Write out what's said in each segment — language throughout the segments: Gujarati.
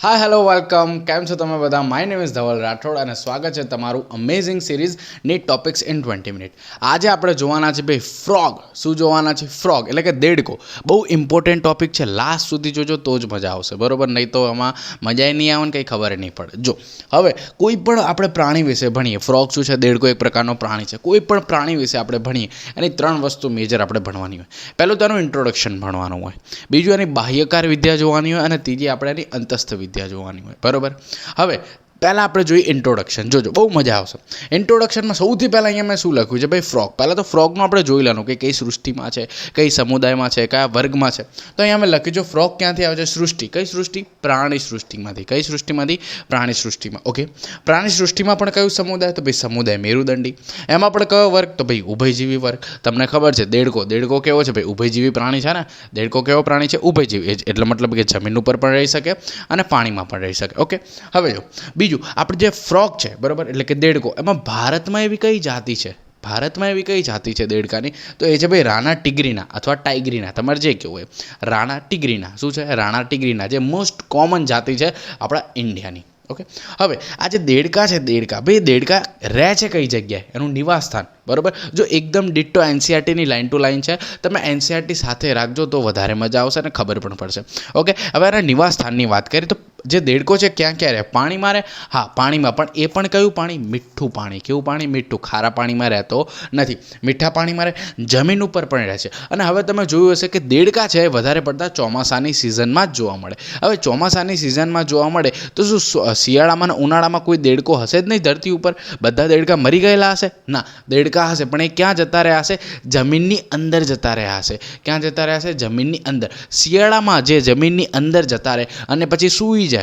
Hi hello welcome. કેમ છો તમે બધા? My name is Dhaval Rathod અને સ્વાગત છે તમારું amazing series NEET topics in 20 minute. આજે આપણે જોવાના છે ભાઈ ફ્રોગ. શું જોવાના છે? ફ્રોગ એટલે કે દેડકો. બહુ ઇમ્પોર્ટન્ટ ટોપિક છે. લાસ્ટ સુધી જોજો તો જ મજા આવશે, બરોબર? નહીં તો આમાં મજા નહીં આવે ને કંઈ ખબર નહીં પડે. જો હવે કોઈ પણ આપણે પ્રાણી વિશે ભણીએ, ફ્રોગ શું છે? દેડકો એક પ્રકારનો પ્રાણી છે. કોઈ પણ પ્રાણી વિશે આપણે ભણીએ એની ત્રણ વસ્તુ મેજર આપણે ભણવાની હોય. પહેલું તેનું ઇન્ટ્રોડક્શન ભણવાનું હોય, બીજું એની બાહ્યકાર વિદ્યા જોવાની હોય અને ત્રીજી આપણે એની અંતસ્થ વિદ્યા જોવાની હોય, બરોબર? હવે પહેલાં આપણે જોઈએ ઇન્ટ્રોડક્શન. જોજો બહુ મજા આવશે. ઇન્ટ્રોડક્શનમાં સૌથી પહેલાં અહીંયા મેં શું લખ્યું છે? ભાઈ ફ્રોગ. પહેલાં તો ફ્રોગનું આપણે જોઈ લેવાનું કે કઈ સૃષ્ટિમાં છે, કઈ સમુદાયમાં છે, કયા વર્ગમાં છે. તો અહીંયા મેં લખ્યું છે ફ્રોગ ક્યાંથી આવે છે? સૃષ્ટિ. કઈ સૃષ્ટિ? પ્રાણી સૃષ્ટિમાંથી. કઈ સૃષ્ટિમાંથી? પ્રાણી સૃષ્ટિમાં. ઓકે, પ્રાણી સૃષ્ટિમાં પણ કયું સમુદાય? તો ભાઈ સમુદાય મેરુદંડી. એમાં પણ કયો વર્ગ? તો ભાઈ ઉભયજીવી વર્ગ. તમને ખબર છે દેડકો. દેડકો કેવો છે? ભાઈ ઉભયજીવી પ્રાણી છે ને. દેડકો કેવો પ્રાણી છે? ઉભયજીવી. એટલે મતલબ કે જમીન ઉપર પણ રહી શકે અને પાણીમાં પણ રહી શકે. ઓકે, હવે જો બીજું આપણે જે ફ્રોગ છે, બરાબર, એટલે કે દેડકો, એમાં ભારતમાં એવી કઈ જાતિ છે? ભારતમાં એવી કઈ જાતિ છે દેડકાની? તો એ છે ભાઈ રાણા ટીગરીના અથવા ટાઈગરીના, તમારે જે કહેવું હોય. રાણા ટીગરીના. શું છે? રાણા ટીગરીના, જે મોસ્ટ કોમન જાતિ છે આપણા ઇન્ડિયાની. ઓકે, હવે આ જે દેડકા છે, દેડકા ભાઈ, દેડકા રહે છે કઈ જગ્યાએ? એનું નિવાસ સ્થાન, બરાબર. જો એકદમ ડિટ્ટો એનસીઆરટીની લાઇન ટુ લાઇન છે, તમે એનસીઆરટી સાથે રાખજો તો વધારે મજા આવશે અને ખબર પણ પડશે. ઓકે, હવે એના નિવાસ સ્થાનની વાત કરીએ તો જે દેડકો છે ક્યાં ક્યાં રહે? પાણીમાં રહે. હા, પાણીમાં, પણ એ પણ કયું પાણી? મીઠું પાણી. કેવું પાણી? મીઠું. ખારા પાણીમાં રહેતો નથી, મીઠા પાણીમાં રહે. જમીન ઉપર પણ રહે છે. અને હવે તમે જોયું હશે કે દેડકા છે વધારે પડતા ચોમાસાની સિઝનમાં જ જોવા મળે. હવે ચોમાસાની સિઝનમાં જોવા મળે તો શું શિયાળામાં અને ઉનાળામાં કોઈ દેડકો હશે જ નહીં ધરતી ઉપર? બધા દેડકા મરી ગયેલા હશે? ના, દેડકા હશે, પણ એ ક્યાં જતા રહ્યા હશે? જમીનની અંદર જતા રહ્યા હશે. ક્યાં જતા રહ્યા હશે? જમીનની અંદર. શિયાળામાં જે જમીનની અંદર જતા રહે અને પછી સૂઈ જાય.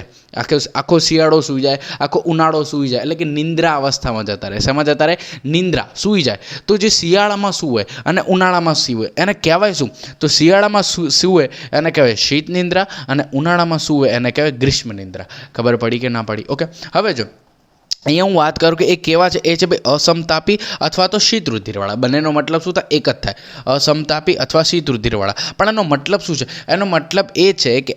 આખો શિયાળો સૂઈ જાય, આખો ઉનાળો સૂઈ જાય, એટલે કે નિંદ્રા અવસ્થામાં જતા રહે. શેમાં જતા રહે? નિંદ્રા, સૂઈ જાય. તો જે શિયાળામાં સૂવે અને ઉનાળામાં સૂવે એને કહેવાય શું? તો શિયાળામાં સૂવે એને કહેવાય શીત નિંદ્રા અને ઉનાળામાં સૂવે એને કહેવાય ગ્રીષ્મ નિંદ્રા. ખબર પડી કે ના પડી? ઓકે, હવે જો અહીંયા હું વાત કરું કે એ કેવા છે. એ છે ભાઈ અસમતાપી અથવા તો શીત રુધિરવાળા. બંનેનો મતલબ શું થાય? એક જ થાય, અસમતાપી અથવા શીત રુધિરવાળા. પણ એનો મતલબ શું છે? એનો મતલબ એ છે કે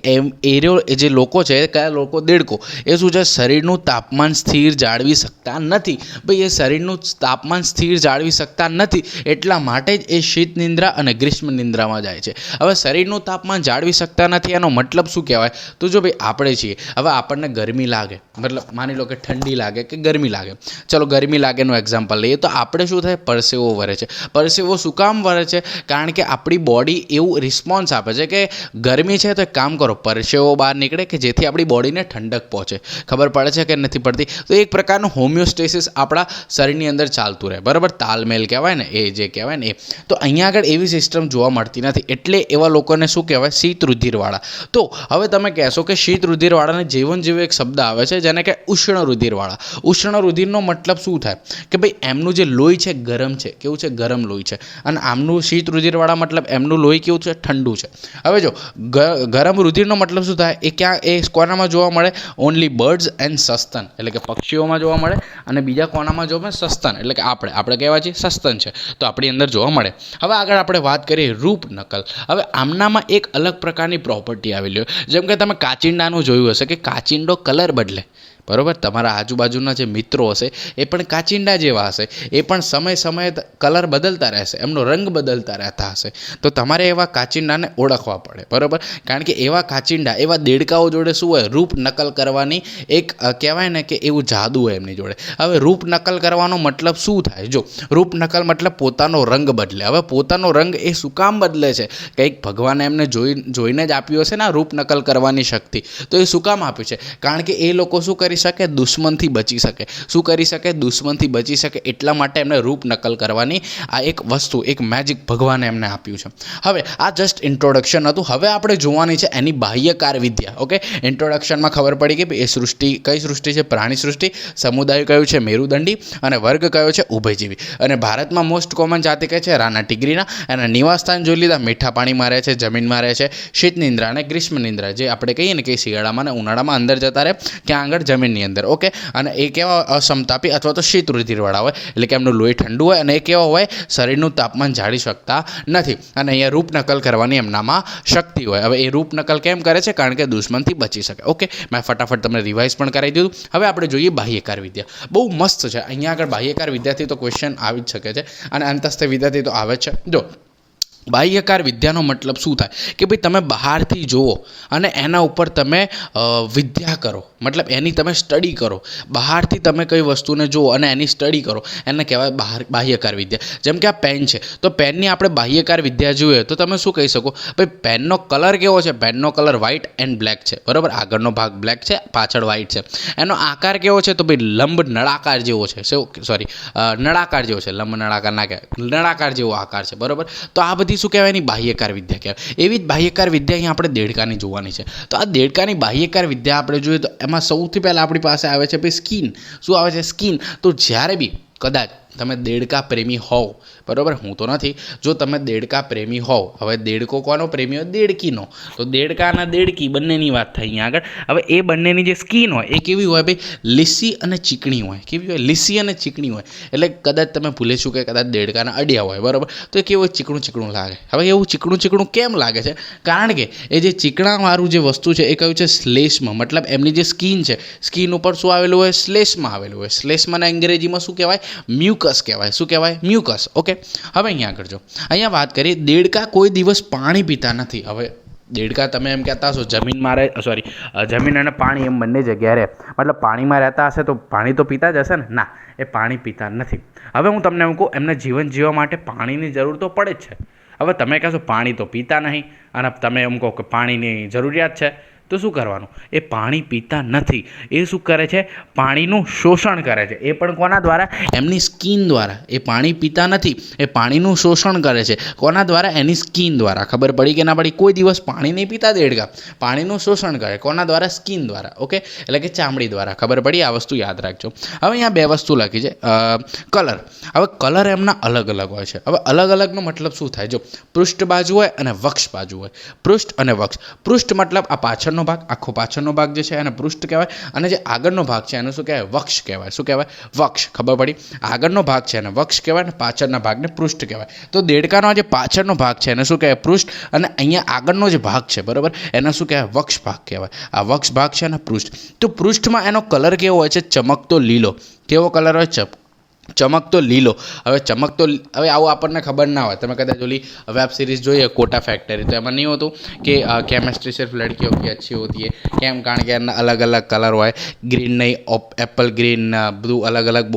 એ જે લોકો છે, કયા લોકો? દેડકો. એ શું છે? શરીરનું તાપમાન સ્થિર જાળવી શકતા નથી. ભાઈ એ શરીરનું તાપમાન સ્થિર જાળવી શકતા નથી, એટલા માટે જ એ શીત નિંદ્રા અને ગ્રીષ્મ નિંદ્રામાં જાય છે. હવે શરીરનું તાપમાન જાળવી શકતા નથી, એનો મતલબ શું કહેવાય? તો જો ભાઈ આપણે છીએ, હવે આપણને ગરમી લાગે, મતલબ માની લો કે ઠંડી લાગે કે ગરમી લાગે. ચલો ગરમી લાગેનું એક્ઝામ્પલ લઈએ તો આપણે શું થાય? પરસેવો વરે છે. પરસેવો શું કામ વરે છે? કારણ કે આપણી બોડી એવું રિસ્પોન્સ આપે છે કે ગરમી છે તો એક કામ કરો, પરસેવો બહાર નીકળે કે જેથી આપણી બોડીને ઠંડક પહોંચે. ખબર પડે છે કે નથી પડતી? તો એક પ્રકારનું હોમિયોસ્ટેસિસ આપણા શરીરની અંદર ચાલતું રહે, બરાબર? તાલમેલ કહેવાય ને, એ જે કહેવાય ને એ. તો અહીંયા આગળ એવી સિસ્ટમ જોવા મળતી નથી, એટલે એવા લોકોને શું કહેવાય? શીત રુધિરવાળા. તો હવે તમે કહેશો કે શીત રુધિરવાળાને જીવન જેવો એક શબ્દ આવે છે જેને કે ઉષ્ણ રુધિરવાળા. ઉષ્ણ રુધિરનો મતલબ શું થાય? કે ભાઈ એમનું જે લોહી છે ગરમ છે. કેવું છે? ગરમ લોહી છે. અને આમનું શીત રુધિરવાળા મતલબ એમનું લોહી કેવું છે? ઠંડુ છે. હવે જો ગરમ રુધિરનો મતલબ શું થાય? એ ક્યાં? એ કોનામાં જોવા મળે? ઓનલી બર્ડ્સ એન્ડ સસ્તન, એટલે કે પક્ષીઓમાં જોવા મળે. અને બીજા કોનામાં જોવા મળે? સસ્તન, એટલે કે આપણે કહેવા છીએ સસ્તન છે, તો આપણી અંદર જોવા મળે. હવે આગળ આપણે વાત કરીએ રૂપ નકલ. હવે આમનામાં એક અલગ પ્રકારની પ્રોપર્ટી આવેલી હોય. જેમ કે તમે કાચિંડાનું જોયું હશે કે કાચિંડો કલર બદલે, બરાબર? તમારા આજુબાજુના જે મિત્રો હશે એ પણ કાચિંડા જેવા હશે, એ પણ સમયે કલર બદલતા રહેશે, એમનો રંગ બદલતા રહેતા હશે. તો તમારે એવા કાચિંડાને ઓળખવા પડે, બરાબર? કારણ કે એવા કાચિંડા, એવા દેડકાઓ જોડે શું હોય? રૂપ નકલ કરવાની એક કહેવાય ને કે એવું જાદુ હોય એમની જોડે. હવે રૂપ નકલ કરવાનો મતલબ શું થાય? જો રૂપ નકલ મતલબ પોતાનો રંગ બદલે. હવે પોતાનો રંગ એ શું કામ બદલે છે? કંઈક ભગવાને એમને જોઈને જ આપ્યું હશે ને રૂપ નકલ કરવાની શક્તિ. તો એ શું કામ આપ્યું છે? કારણ કે એ લોકો શું કરી શકે? દુશ્મનથી બચી શકે. શું કરી શકે? દુશ્મનથી બચી શકે. એટલા માટે એમને રૂપ નકલ કરવાની આ એક વસ્તુ, એક મેજિક ભગવાને એમને આપ્યું છે. હવે આ જસ્ટ ઇન્ટ્રોડક્શન હતું. હવે આપણે જોવાની છે એની બાહ્યકાર વિદ્યા. ઓકે, ઇન્ટ્રોડક્શનમાં ખબર પડી કે એ સૃષ્ટિ કઈ સૃષ્ટિ છે? પ્રાણી સૃષ્ટિ. સમુદાય કયું છે? મેરુદંડી. અને વર્ગ કયો છે? ઉભયજીવી. અને ભારતમાં મોસ્ટ કોમન જાતિ કઈ છે? રાણા ટીગરીના. એના નિવાસ સ્થાન જોઈ લીધા. મીઠા પાણીમાં રહે છે, જમીનમાં રહે છે. શીત નિંદ્રા અને ગ્રીષ્મ નિંદ્રા, જે આપણે કહીએ ને કે શિયાળામાં અને ઉનાળામાં અંદર જતા રહે, ક્યાં આગળ? જમીન જમીનની અંદર. ઓકે, અને એ કેવા અસમતાપી અથવા તો શીત રુધિરવાળા હોય, એટલે કે એમનું લોહી ઠંડુ હોય અને એ કેવા હોય, શરીરનું તાપમાન જાળી શકતા નથી. અને અહીંયા રૂપ નકલ કરવાની એમનામાં શક્તિ હોય. હવે એ રૂપ નકલ કેમ કરે છે? કારણ કે દુશ્મનથી બચી શકે. ઓકે, મેં ફટાફટ તમને રિવાઇઝ પણ કરાવી દીધું. હવે આપણે જોઈએ બાહ્યકાર વિદ્યા. બહુ મસ્ત છે. અહીંયા આગળ બાહ્યકાર વિદ્યાથી તો ક્વેશ્ચન આવી જ શકે છે અને અંતસ્થ વિદ્યાથી તો આવે છે. જો બાહ્યકાર વિદ્યાનો મતલબ શું થાય કે ભાઈ તમે બહારથી જુઓ અને એના ઉપર તમે વિદ્યા કરો, મતલબ એની તમે સ્ટડી કરો. બહારથી તમે કઈ વસ્તુને જુઓ અને એની સ્ટડી કરો, એને કહેવાય બાહ્યકાર વિદ્યા. જેમ કે આ પેન છે, તો પેનની આપણે બાહ્યકાર વિદ્યા જોઈએ તો તમે શું કહી શકો? ભાઈ પેનનો કલર કેવો છે? પેનનો કલર વ્હાઇટ એન્ડ બ્લેક છે, બરાબર. આગળનો ભાગ બ્લેક છે, પાછળ વ્હાઇટ છે. એનો આકાર કેવો છે? તો ભાઈ લંબ નળાકાર જેવો છે. સોરી, નળાકાર જેવો છે. લંબ નળાકાર ના કહેવાય, નળાકાર જેવો આકાર છે, બરાબર. તો આ બધી શું કહેવાય? એની બાહ્યકાર વિદ્યા કહેવાય. એવી જ બાહ્યકાર વિદ્યા અહીં આપણે દેડકાની જોવાની છે. તો આ દેડકાની બાહ્યકાર વિદ્યા આપણે જોઈએ તો એમાં સૌથી પહેલાં આપણી પાસે આવે છે ભાઈ સ્કિન. શું આવે છે? સ્કિન. તો જ્યારે બી કદાચ તમે દેડકા પ્રેમી હોવ, બરાબર, હું તો નથી, જો તમે દેડકા પ્રેમી હોવ, હવે દેડકો કોનો પ્રેમી હોય? દેડકીનો. તો દેડકા અને દેડકી બંનેની વાત થઈ અહીંયા આગળ. હવે એ બંનેની જે સ્કિન હોય એ કેવી હોય ભાઈ? લીસી અને ચીકણી હોય. કેવી હોય? લીસી અને ચીકણી હોય. એટલે કદાચ તમે ભૂલે છો કે કદાચ દેડકાના અડિયા હોય, બરાબર, તો એ કેવું ચીકણું ચીકણું લાગે. હવે એવું ચીકણું ચીકણું કેમ લાગે છે? કારણ કે એ જે ચીકણાવાળું જે વસ્તુ છે એ કયું છે? શ્લેષ્મ. મતલબ એમની જે સ્કિન છે, સ્કિન ઉપર શું આવેલું હોય? શ્લેષ્મ આવેલું હોય. શ્લેષ્મને અંગ્રેજીમાં શું કહેવાય? મ્યુકસ કહેવાય. શું કહેવાય? મ્યુકસ. ઓકે, હવે અહીંયા આગળ જો, અહીંયા વાત કરીએ, દેડકા કોઈ દિવસ પાણી પીતા નથી. હવે દેડકા તમે એમ કહેતા હશો જમીનમાં જમીન અને પાણી એમ બંને જગ્યાએ રહે, મતલબ પાણીમાં રહેતા હશે તો પાણી તો પીતા જ હશે ને? ના, એ પાણી પીતા નથી. હવે હું તમને એમ કહું, એમને જીવન જીવવા માટે પાણીની જરૂર તો પડે જ છે. હવે તમે કહેશો પાણી તો પીતા નહીં અને તમે એમ કહો કે પાણીની જરૂરિયાત છે, તો શું કરવાનું? એ પાણી પીતા નથી. એ શું કરે છે? પાણીનું શોષણ કરે છે. એ પણ કોના દ્વારા? એમની સ્કિન દ્વારા. એ પાણી પીતા નથી, એ પાણીનું શોષણ કરે છે. કોના દ્વારા? એની સ્કિન દ્વારા. ખબર પડી કે ના પડી? કોઈ દિવસ પાણી નહીં પીતા દેડકા, પાણીનું શોષણ કરે. કોના દ્વારા? સ્કિન દ્વારા. ઓકે, એટલે કે ચામડી દ્વારા. ખબર પડી? આ વસ્તુ યાદ રાખજો. હવે અહીંયા બે વસ્તુ લખી છે, કલર. હવે કલર એમના અલગ અલગ હોય છે. હવે અલગ અલગનો મતલબ શું થાય? જો પૃષ્ઠ બાજુ હોય અને વક્ષ બાજુ હોય. પૃષ્ઠ અને વક્ષ. પૃષ્ઠ મતલબ આ પાછળ ભાગ, આખો પાછળનો ભાગ જે છે એને પૃષ્ઠ કહેવાય, અને જે આગળનો ભાગ છે એને શું કહેવાય? વક્ષ કહેવાય. શું કહેવાય? વક્ષ. ખબર પડી? આગળનો ભાગ છે એને વક્ષ કહેવાય અને પાછળના ભાગને પૃષ્ઠ કહેવાય. તો દેડકાનો જે પાછળનો ભાગ છે એને શું કહેવાય? પૃષ્ઠ. અને અહીંયા આગળનો જે ભાગ છે, બરાબર, એને શું કહેવાય? વક્ષ ભાગ કહેવાય. આ વક્ષ ભાગ છે અને પૃષ્ઠ. તો પૃષ્ઠમાં એનો કલર કેવો હોય છે? ચમકતો લીલો. કેવો કલર હોય? ચમકતો લીલો. હવે ચમકતો, હવે આવું આપણને ખબર ના હોય. તમે કદાચ ઓલી વેબ સિરીઝ જોઈએ કોટા ફેક્ટરી, તો એમાં નહીં હોતું કે કેમેસ્ટ્રી સિર્ફ લડકીઓ કી અચ્છી હોતી है. કેમ? કારણ કે એના અલગ અલગ કલર હોય. ગ્રીન નહીં, એપલ ગ્રીન, બધું અલગ અલગ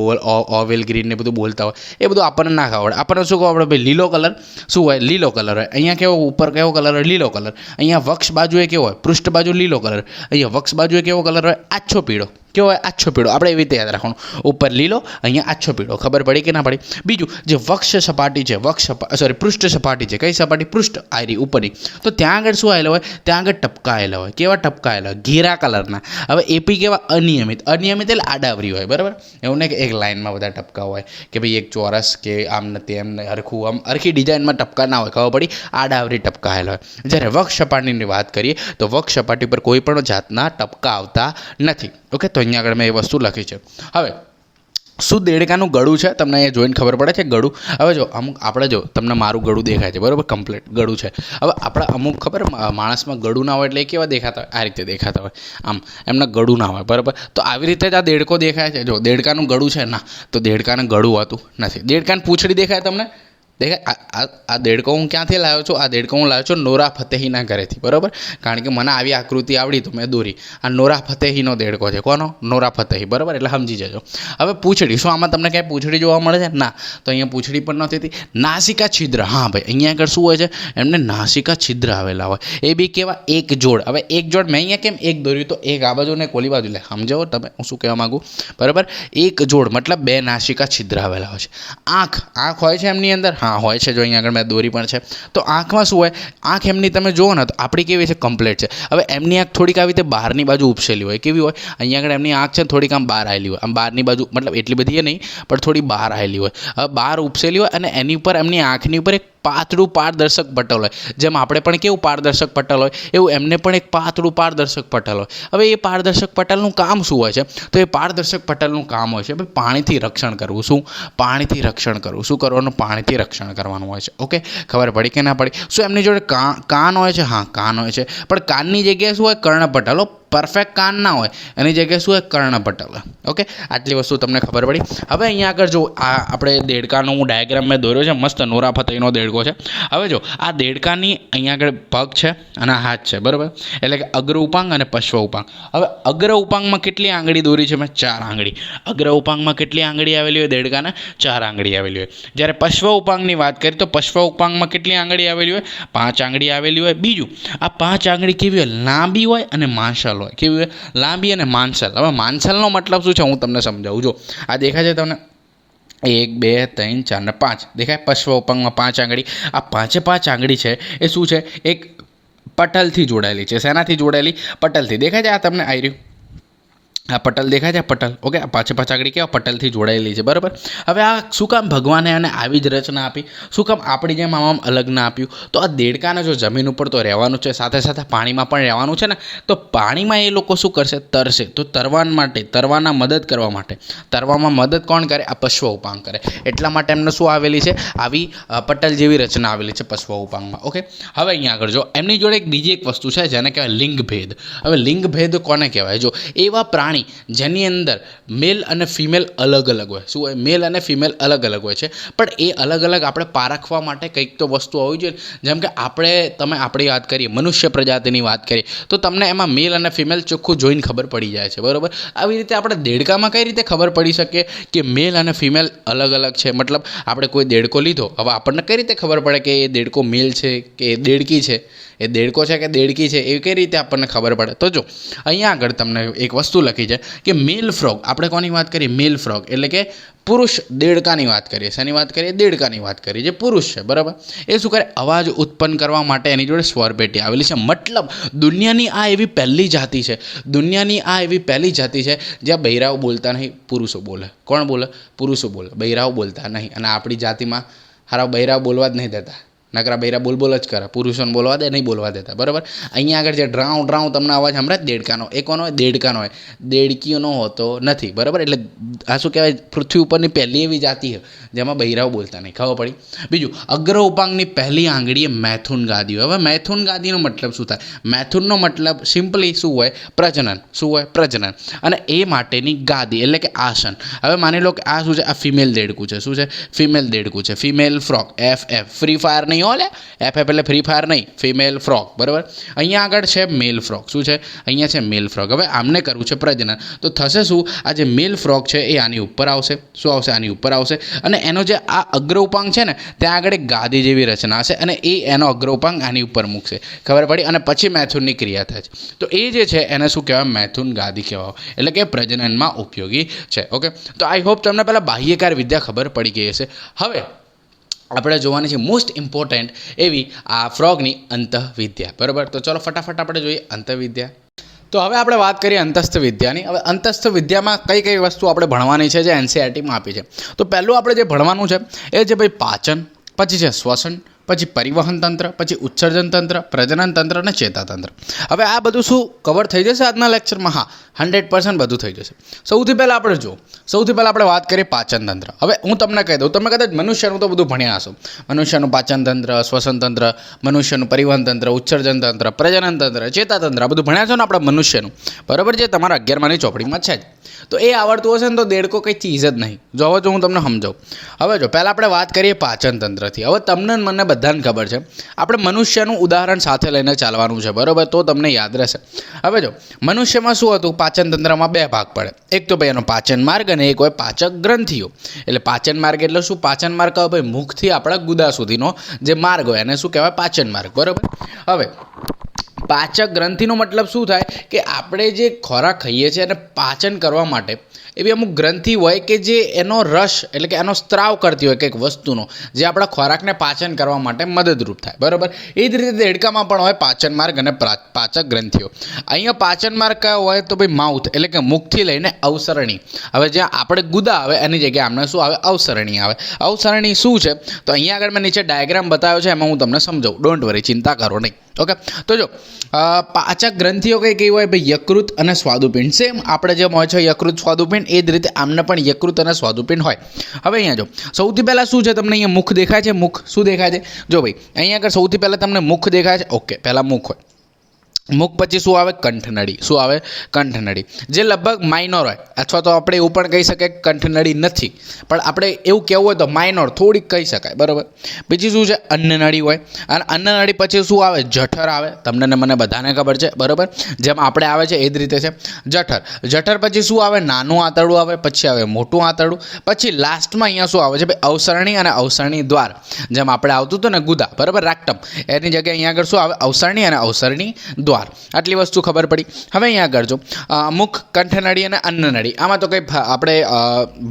ઓવેલ ગ્રીન ને બધું બોલતા હોય. એ બધું આપણને ના ખબર. આપણને શું ખબર? ભાઈ લીલો કલર શું હોય? લીલો કલર હોય. અહીંયા કેવો? ઉપર કેવો કલર હોય? લીલો કલર. અહીંયા વક્ષ બાજુએ કેવો હોય? પૃષ્ઠ બાજુ લીલો કલર. અહીંયા વક્ષ બાજુએ કેવો કલર હોય? આછો પીળો. કેવો હોય? આછો પીળો. આપણે એવી રીતે યાદ રાખવાનું. ઉપર લીલો, અહીંયા આછો પીળો. ખબર પડી કે ના પડી? બીજું, જે વક્ષ સપાટી છે, પૃષ્ઠ સપાટી છે. કઈ સપાટી? પૃષ્ઠ આયરી ઉપરની. તો ત્યાં આગળ શું આવેલો હોય? ત્યાં આગળ ટપકાયેલા હોય. કેવા ટપકાયેલા? ઘેરા કલરના. હવે એપી કેવા? અનિયમિત. અનિયમિત એટલે આડાવરી હોય, બરાબર. એવું નહીં કે એક લાઇનમાં બધા ટપકા હોય કે ભાઈ એક ચોરસ કે આમ નથી એમ હરખું, આમ હરખી ડિઝાઇનમાં ટપકા ના હોય. ખબર પડી? આડાવરી ટપકાયેલા હોય. જ્યારે વક્ષ સપાટીની વાત કરીએ તો વક્ષ સપાટી પર કોઈ પણ જાતના ટપકા આવતા નથી. ઓકે, તો અહીંયા આગળ મેં એ વસ્તુ લખી છે. હવે શું દેડકાનું ગળું છે? તમને અહીંયા જોઈને ખબર પડે છે ગળું. હવે જો અમુક આપણે, જો તમને મારું ગળું દેખાય છે, બરાબર, કમ્પ્લીટ ગળું છે. હવે આપણા અમુક ખબર માણસમાં ગળું ના હોય એટલે એ કેવા દેખાતા હોય? આ રીતે દેખાતા હોય. આમ એમના ગળું ના હોય, બરાબર. તો આવી રીતે જ આ દેડકો દેખાય છે. જો દેડકાનું ગળું છે ના, તો દેડકાને ગળું હોતું નથી. દેડકાને પૂંછડી દેખાય તમને? દેખાય? આ દેડકો હું ક્યાંથી લાવ્યો છું? આ દેડકો હું લાવ્યો છું નોરા ફતેહીના ઘરેથી, બરાબર. કારણ કે મને આવી આકૃતિ આવડી તો મેં દોરી. આ નોરા ફતેહીનો દેડકો છે. કોનો? નોરા ફતેહી, બરાબર. એટલે સમજી જજો. હવે પૂંછડી, શું આમાં તમને ક્યાંય પૂંછડી જોવા મળે છે? ના. તો અહીંયા પૂંછડી પણ નથી. નાસિકા છિદ્ર. હા ભાઈ, અહીંયા આગળ શું હોય છે? એમને નાસિકા છિદ્ર આવેલા હોય. એ બી કેવા? એક જોડ. હવે એક જોડ મેં અહીંયા કેમ એક દોર્યું? તો એક આ બાજુ ને કોલી બાજુ. લે સમજાવો તમે હું શું કહેવા માગું, બરાબર. એક જોડ મતલબ બે નાસિકા છિદ્ર આવેલા હોય છે. આંખ હોય છે એમની અંદર. હા, હોય છે. જો અહીંયા આગળ મેં દોરી પણ છે. તો આંખમાં શું હોય? આંખ એમની તમે જુઓ ને તો આપણી કેવી છે? કમ્પ્લીટ છે. હવે એમની આંખ થોડીક આવી રીતે બહારની બાજુ ઉપસેલી હોય. કેવી હોય? અહીંયા આગળ એમની આંખ છે થોડીક આમ બહાર આવેલી હોય. આમ બહારની બાજુ, મતલબ એટલી બધી એ નહીં પણ થોડી બહાર આવેલી હોય. હવે બહાર ઉપસેલી હોય અને એની ઉપર, એમની આંખની ઉપર એક પાતળું પારદર્શક પટલ હોય. જેમ આપણે પણ કેવું પારદર્શક પટલ હોય એવું એમને પણ એક પાતળું પારદર્શક પટલ હોય. હવે એ પારદર્શક પટલનું કામ શું હોય છે? તો એ પારદર્શક પટલનું કામ હોય છે ભાઈ પાણીથી રક્ષણ કરવું. શું? પાણીથી રક્ષણ કરવું. શું કરવાનું? પાણીથી રક્ષણ કરવાનું હોય છે. ઓકે, ખબર પડી કે ના પડી? શું એમની જોડે કાન હોય છે? હા, કાન હોય છે, પણ કાનની જગ્યાએ શું હોય? કર્ણપટલ. પરફેક્ટ કાન ના હોય, એની જગ્યાએ શું હોય? કર્ણપટલ. ઓકે, આટલી વસ્તુ તમને ખબર પડી. હવે અહીંયા આગળ જો આ આપણે દેડકાનો હું ડાયાગ્રામ મેં દોર્યો છે, મસ્ત નોરા ફતેહીનો દેડકો છે. હવે જો આ દેડકાની અહીંયા આગળ પગ છે અને હાથ છે, બરાબર? એટલે કે અગ્ર ઉપાંગ અને પશ્વ ઉપાંગ. હવે અગ્ર ઉપાંગમાં કેટલી આંગળી દોરી છે? મેં 4 આંગળી. અગ્ર ઉપાંગમાં કેટલી આંગળી આવેલી હોય? દેડકાને 4 આંગળી આવેલી હોય. જ્યારે પશ્વ ઉપાંગની વાત કરીએ તો પશ્વ ઉપાંગમાં કેટલી આંગળી આવેલી હોય? 5 આંગળી આવેલી હોય. બીજું, આ 5 આંગળી કેવી હોય? લાંબી હોય અને માંસલ હોય. કેવી હોય? લાંબી અને માંસલ. હવે માંસલનો મતલબ શું છે હું તમને સમજાવું. જો આ દેખાય છે તમને? 1 2 3 4 ને 5 દેખાય? પશ્વ ઉપાંગમાં 5 આંગળી. આ 5 આંગળી છે એ શું છે? એક પટલથી જોડાયેલી છે. શેનાથી જોડાયેલી? પટલથી. દેખાય છે આ તમને? આવી રહ્યું આ પટલ દેખાય છે? પટલ. ઓકે, આ 5 આંગળી કેવા પટલથી જોડાયેલી છે, બરાબર? હવે આ શું કામ ભગવાને આને આવી જ રચના આપી? શું કામ આપણી જેમ આમ અલગ ના આપ્યું? તો આ દેડકાને જો જમીન ઉપર તો રહેવાનું છે, સાથે સાથે પાણીમાં પણ રહેવાનું છે ને, તો પાણીમાં એ લોકો શું કરશે? તરશે. તો તરવાના મદદ કરવા માટે, તરવામાં મદદ કોણ કરે? આ પશ્વ ઉપાંગ કરે. એટલા માટે એમને શું આવેલી છે? આવી પટલ જેવી રચના આવેલી છે પશ્વ ઉપાંગમાં. ઓકે, હવે અહીંયા આગળ જો એમની જોડે બીજી એક વસ્તુ છે જેને કહેવાય લિંગભેદ. હવે લિંગભેદ કોને કહેવાય? જો એવા પ્રાણી જેની અંદર મેલ અને ફિમેલ અલગ અલગ હોય. શું હોય? મેલ અને ફિમેલ અલગ અલગ હોય છે, પણ એ અલગ અલગ આપણે પારખવા માટે કંઈક તો વસ્તુ હોવી જોઈએ. જેમ કે તમે આપણી વાત કરીએ, મનુષ્ય પ્રજાતિની વાત કરીએ, તો તમને એમાં મેલ અને ફિમેલ ચોખ્ખું જોઈને ખબર પડી જાય છે, બરાબર? આવી રીતે આપણે દેડકામાં કઈ રીતે ખબર પડી શકે કે મેલ અને ફિમેલ અલગ અલગ છે? મતલબ આપણે કોઈ દેડકો લીધો, હવે આપણને કઈ રીતે ખબર પડે કે એ દેડકો મેલ છે કે એ દેડકી છે? એ દેડકો છે કે દેડકી છે એ કઈ રીતે આપણને ખબર પડે? તો જો અહીંયા આગળ તમને એક વસ્તુ લખી છે કે મેલ ફ્રોગ. આપણે કોની વાત કરીએ? મેલ ફ્રોગ એટલે કે પુરુષ દેડકાની વાત કરીએ. શેની વાત કરીએ? દેડકાની વાત કરીએ, જે પુરુષ છે, બરાબર? એ શું કરે? અવાજ ઉત્પન્ન કરવા માટે એની જોડે સ્વર પેટી આવેલી છે. મતલબ દુનિયાની આ એવી પહેલી જાતિ છે, જ્યાં બૈરાઓ બોલતા નહીં, પુરુષો બોલે. કોણ બોલે? પુરુષો બોલે. બૈરાઓ બોલતા નહીં. અને આપણી જાતિમાં હારા બૈરાઓ બોલવા જ નહીં દેતા. નકરા બૈરા બોલ જ કરે, પુરુષોને બોલવા દે, નહીં બોલવા દેતા, બરાબર? અહીંયા આગળ જે ડ્રાઉ તમને અવાજ સંભળાય દેડકાનો, એ કોનો હોય? દેડકાનો હોય. દેડકીઓનો હોતો નથી, બરાબર? એટલે આ શું કહેવાય? પૃથ્વી ઉપરની પહેલી એવી જાતિ છે જેમાં બૈરાઓ બોલતા નહીં. ખબર પડી? બીજું, અગ્ર ઉપાંગની પહેલી આંગળી એ મૈથુન ગાદી હોય. હવે મૈથુન ગાદીનો મતલબ શું થાય? મૈથુનનો મતલબ સિમ્પલી શું હોય? પ્રજનન. શું હોય? પ્રજનન. અને એ માટેની ગાદી એટલે કે આસન. હવે માની લો કે આ શું છે? આ ફિમેલ દેડકું છે. શું છે? ફિમેલ દેડકું છે. Female frog. FF free fire નહીં હો લે. FF એટલે ફ્રી ફાયર નહીં, ફિમેલ ફ્રોગ, બરાબર? અહીંયા આગળ છે મેલ ફ્રોગ. શું છે? અહીંયા છે મેલ ફ્રોગ. હવે આમને કરવું છે પ્રજનન, તો થશે શું? આ જે મેલ ફ્રોગ છે એ આની ઉપર આવશે. શું આવશે? આની ઉપર આવશે. અને એનો જે આ અગ્ર ઉપાંગ છે ને, ત્યાં આગળ એક ગાદી જેવી રચના હશે અને એનો અગ્ર ઉપાંગ આની ઉપર મૂકશે. ખબર પડી? અને પછી મૈથુનની ક્રિયા થાય છે. તો એ જે છે એને શું કહેવાય? મૈથુન ગાદી કહેવાય. એટલે કે પ્રજનનમાં ઉપયોગી છે. ઓકે, તો આઈ હોપ તમને પહેલાં બાહ્યકાર વિદ્યા ખબર પડી ગઈ હશે. હવે આપણે જોવાની છે મોસ્ટ ઇમ્પોર્ટન્ટ એવી આ ફ્રોગની અંતઃવિદ્યા, બરાબર? તો ચલો ફટાફટ આપણે જોઈએ અંતઃવિદ્યા. તો હવે આપણે વાત કરીએ અંતસ્થ વિદ્યાની. હવે અંતસ્થ વિદ્યામાં કઈ વસ્તુ આપણે ભણવાની છે જે NCERTમાં આપી છે. તો પહેલું આપણે જે ભણવાનું છે એ છે ભાઈ પાચન, પછી છે શ્વસન, પછી પરિવહન તંત્ર, પછી ઉત્સર્જન તંત્ર, પ્રજનન તંત્ર અને ચેતાતંત્ર. હવે આ બધું શું કવર થઈ જશે આજના લેક્ચરમાં? હા, 100% બધું થઈ જશે. સૌથી પહેલાં આપણે વાત કરીએ પાચન તંત્ર. હવે હું તમને કહી દઉં, તમે કદાચ મનુષ્યનું તો બધું ભણ્યા હશો. મનુષ્યનું પાચન તંત્ર, શ્વસન તંત્ર, મનુષ્યનું પરિવહન તંત્ર, ઉત્સર્જન તંત્ર, પ્રજનન તંત્ર, ચેતાતંત્ર, બધું ભણ્યા છો ને આપણે મનુષ્યનું, બરાબર? જે તમારા 11માની ચોપડીમાં છે જ. તો એ આવડતું હશે ને તો દેડકો કંઈ ચીજ જ નહીં. જો હું તમને સમજાવું. હવે જો પહેલાં આપણે વાત કરીએ પાચન તંત્રથી. હવે તમને મને બધાને ખબર છે આપણે મનુષ્યનું ઉદાહરણ સાથે લઈને ચાલવાનું છે, બરાબર? તો તમને યાદ રહેશે. હવે જો મનુષ્યમાં શું હતું? પાચન તંત્રમાં 2 ભાગ પડે. એક તો ભાઈ એનો પાચન માર્ગ અને એક હોય પાચક ગ્રંથિઓ. એટલે પાચન માર્ગ એટલે શું? પાચન માર્ગ કહો ભાઈ મુખથી આપણા ગુદા સુધીનો જે માર્ગ હોય એને શું કહેવાય? પાચન માર્ગ, બરાબર? હવે પાચક ગ્રંથિનો મતલબ શું થાય કે આપણે જે ખોરાક ખાઈએ છીએ અને પાચન કરવા માટે એવી અમુક ગ્રંથિ હોય કે જે એનો રસ એટલે કે એનો સ્ત્રાવ કરતી હોય કંઈક વસ્તુનો, જે આપણા ખોરાકને પાચન કરવા માટે મદદરૂપ થાય, બરાબર. એ જ રીતે દેડકામાં પણ હોય પાચન માર્ગ અને પાચક ગ્રંથિઓ. અહીંયા પાચન માર્ગ કયો હોય તો ભાઈ માઉથ એટલે કે મુખથી લઈને અવસરણી. હવે જ્યાં આપણે ગુદા આવે એની જગ્યાએ આપણે શું આવે? અવસરણી આવે. અવસરણી શું છે તો અહીંયા આગળ મેં નીચે ડાયાગ્રામ બતાવ્યો છે, એમાં હું તમને સમજાવું, ડોન્ટ વરી, ચિંતા કરો નહીં. ઓકે, તો જો પાચક ગ્રંથિઓ કઈ કઈ હોય ભાઈ? યકૃત અને સ્વાદુપિંડ. સેમ આપણે જેમ હોય છે યકૃત સ્વાદુપિંડ, એ જ રીતે આમને પણ યકૃત અને સ્વાદુપિંડ હોય. હવે અહીંયા જો સૌથી પહેલાં શું છે, તમને અહીંયા મુખ દેખાય છે? મુખ શું દેખાય છે? જો ભાઈ અહીંયા આગળ સૌથી પહેલાં તમને મુખ દેખાય છે. ઓકે, પહેલાં મુખ હોય. મુખ પછી શું આવે? કંઠનળી. શું આવે? કંઠનળી, જે લગભગ માઇનોર હોય, અથવા તો આપણે એવું પણ કહી શકાય કે કંઠનળી નથી, પણ આપણે એવું કહેવું હોય તો માઇનોર થોડીક કહી શકાય, બરાબર. બીજી શું છે? અન્નનળી હોય. અને અન્નનળી પછી શું આવે? જઠર આવે. તમને ને મને બધાને ખબર છે, બરાબર. જેમ આપણે આવે છે એ જ રીતે છે જઠર. જઠર પછી શું આવે? નાનું આંતરડું આવે. પછી આવે મોટું આંતરડું. પછી લાસ્ટમાં અહીંયા શું આવે છે ભાઈ? અવસરણી અને અવસરણી દ્વાર. જેમ આપણે આવતું હતું ને ગુદા, બરાબર, રાક્ટમ, એની જગ્યાએ અહીંયા આગળ શું આવે? અવસરણી અને અવસરણી દ્વાર. આટલી વસ્તુ ખબર પડી. હવે અહીંયા આગળ જો મુખ, કંઠનળી અને અન્નનળી, આમાં તો કંઈ આપણે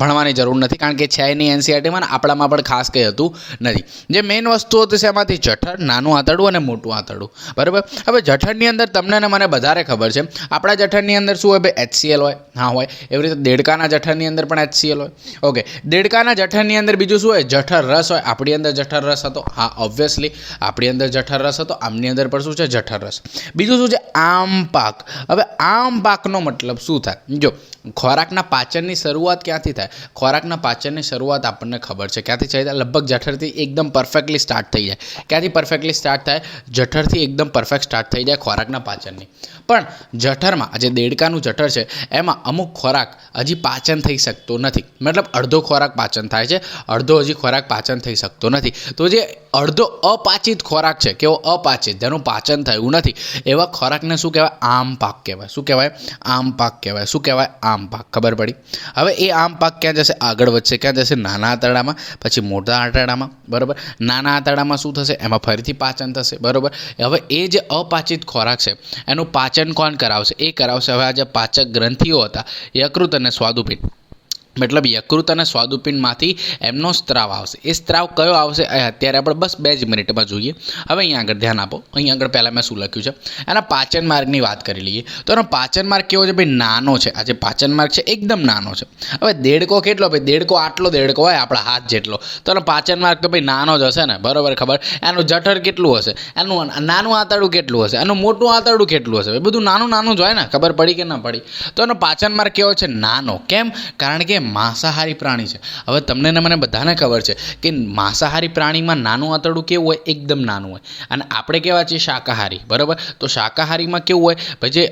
ભણવાની જરૂર નથી, કારણ કે છે નહીં એનસીઆરટીમાં, આપણામાં પણ ખાસ કંઈ હતું નથી. જે મેઇન વસ્તુ હતી એમાંથી જઠર, નાનું આંતરડું અને મોટું આંતરડું, બરાબર. હવે જઠરની અંદર તમને ને મને વધારે ખબર છે, આપણા જઠરની અંદર શું હોય ભાઈ? HCl હોય. હા હોય. એવી રીતે દેડકાના જઠરની અંદર પણ HCl હોય. ઓકે, દેડકાના જઠરની અંદર બીજું શું હોય? જઠર રસ હોય. આપણી અંદર જઠર રસ હતો. હા, ઓબ્વિયસલી આપણી અંદર જઠર રસ હતો. આમની અંદર પણ શું છે? જઠર રસ. બીજું શું છે? આમ પાક. હવે આમ પાકનો મતલબ શું થાય? જો ખોરાકના પાચનની શરૂઆત ક્યાંથી થાય? ખોરાકના પાચનની શરૂઆત આપણને ખબર છે ક્યાંથી થાય? લગભગ જઠરથી એકદમ પરફેક્ટલી સ્ટાર્ટ થઈ જાય. ક્યાંથી પરફેક્ટલી સ્ટાર્ટ થાય? જઠરથી એકદમ પરફેક્ટ સ્ટાર્ટ થઈ જાય ખોરાકના પાચનની. પણ જઠરમાં, જે દેડકાનું જઠર છે, એમાં અમુક ખોરાક હજી પાચન થઈ શકતો નથી. મતલબ અડધો ખોરાક પાચન થાય છે, અડધો હજી ખોરાક પાચન થઈ શકતો નથી. તો જે અડધો અપાચિત ખોરાક છે, કેવો? અપાચિત, જેનું પાચન થયું નથી, એવા ખોરાકને શું કહેવાય? આમ પાક કહેવાય. શું કહેવાય? આમ પાક કહેવાય. શું કહેવાય? આમ પાક. ખબર પડી? હવે એ આમ પાક ક્યાં જશે? આગળ વધશે. ક્યાં જશે? નાના આંતરડામાં, પછી મોટા આંતરડામાં, બરાબર. નાના આંતરડામાં શું થશે? એમાં ફરીથી પાચન થશે, બરાબર. હવે એ જે અપાચિત ખોરાક છે એનું પાચન કોણ કરાવશે? એ કરાવશે હવે આ જે પાચક ગ્રંથિઓ હતા, યકૃત અને સ્વાદુપિંડ. મતલબ યકૃત અને સ્વાદુપિંડમાંથી એમનો સ્ત્રાવ આવશે. એ સ્ત્રાવ કયો આવશે અત્યારે આપણે બસ 2 જ મિનિટમાં જોઈએ. હવે અહીંયા આગળ ધ્યાન આપો. અહીંયા આગળ પહેલાં મેં શું લખ્યું છે, એના પાચન માર્ગની વાત કરી લઈએ. તો એનો પાચન માર્ગ કેવો છે ભાઈ? નાનો છે. આ જે પાચન માર્ગ છે એકદમ નાનો છે. હવે દેડકો કેટલો ભાઈ? દેડકો આટલો દેડકો હોય, આપણા હાથ જેટલો. તો એનો પાચન માર્ગ તો ભાઈ નાનો જ હશે ને, બરાબર. ખબર? એનું જઠર કેટલું હશે? એનું નાનું આંતરડું કેટલું હશે? એનું મોટું આંતરડું કેટલું હશે? બધું નાનું નાનું જ હોય ને. ખબર પડી કે ના પડી? તો એનો પાચન માર્ગ કેવો છે? નાનો. કેમ? કારણ કે માંસાહારી પ્રાણી છે. હવે તમને ને મને બધાને ખબર છે કે માંસાહારી પ્રાણીમાં નાનું આંતરડું કેવું હોય? એકદમ નાનું હોય. અને આપણે કેવા છીએ? શાકાહારી, બરાબર. તો શાકાહારીમાં કેવું હોય ભાઈ? જે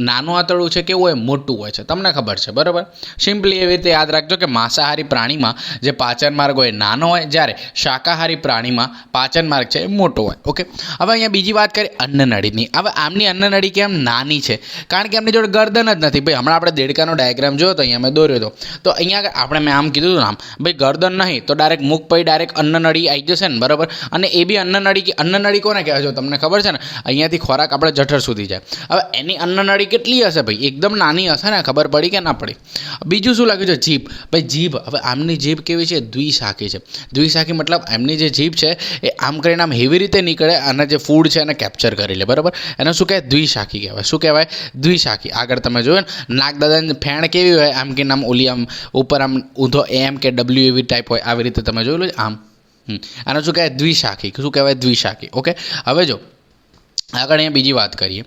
નાનું આંતરડું છે કેવું હોય? મોટું હોય છે. તમને ખબર છે, બરાબર. સિમ્પલી એવી રીતે યાદ રાખજો કે માંસાહારી પ્રાણીમાં જે પાચન માર્ગ હોય નાનો હોય, જ્યારે શાકાહારી પ્રાણીમાં પાચન માર્ગ છે એ મોટો હોય. ઓકે, હવે અહીંયા બીજી વાત કરીએ અન્નનળીની. હવે આમની અન્નનળી કેમ નાની છે? કારણ કે એમની જોડે ગરદન જ નથી ભાઈ. હમણાં આપણે દેડકાનો ડાયાગ્રામ જોયો તો અહીંયા મેં દોર્યો હતો. તો અહીંયા આપણે મેં આમ કીધું હતું, આમ ભાઈ ગરદન નહીં તો ડાયરેક્ટ મુખ પછી ડાયરેક્ટ અન્નનળી આવી જશે ને, બરાબર. અને એ બી અન્નનળી કોને કહેવાય? જો તમને ખબર છે ને, અહીંયાથી ખોરાક આપણે જઠર સુધી જાય. હવે એની અન્નનળી કેટલી હશે ભાઈ? એકદમ નાની હશે ને. ખબર પડી કે ના પડી? બીજું શું લાગ્યું છે? જીભ. ભાઈ જીભ. હવે આમની જીભ કેવી છે? દ્વિશાખી છે. દ્વિશાખી મતલબ એમની જે જીભ છે એ આમ કરીને આમ એવી રીતે નીકળે અને જે ફૂડ છે એને કેપ્ચર કરી લે, બરાબર. એને શું કહેવાય? દ્વિશાખી કહેવાય. શું કહેવાય? દ્વિશાખી. આગળ તમે જોયું ને, નાક દાદાની ફેણ કેવી હોય? આમ કે આમ ઓલી આમ ઉપર આમ ઊંધો એમ કે ડબલ્યુ એવી ટાઈપ હોય. આવી રીતે તમે જોઈ લો આમ. આને શું કહેવાય? દ્વિશાખી. શું કહેવાય? દ્વિશાખી. ઓકે, હવે જો આગળ અહીંયા બીજી વાત કરીએ.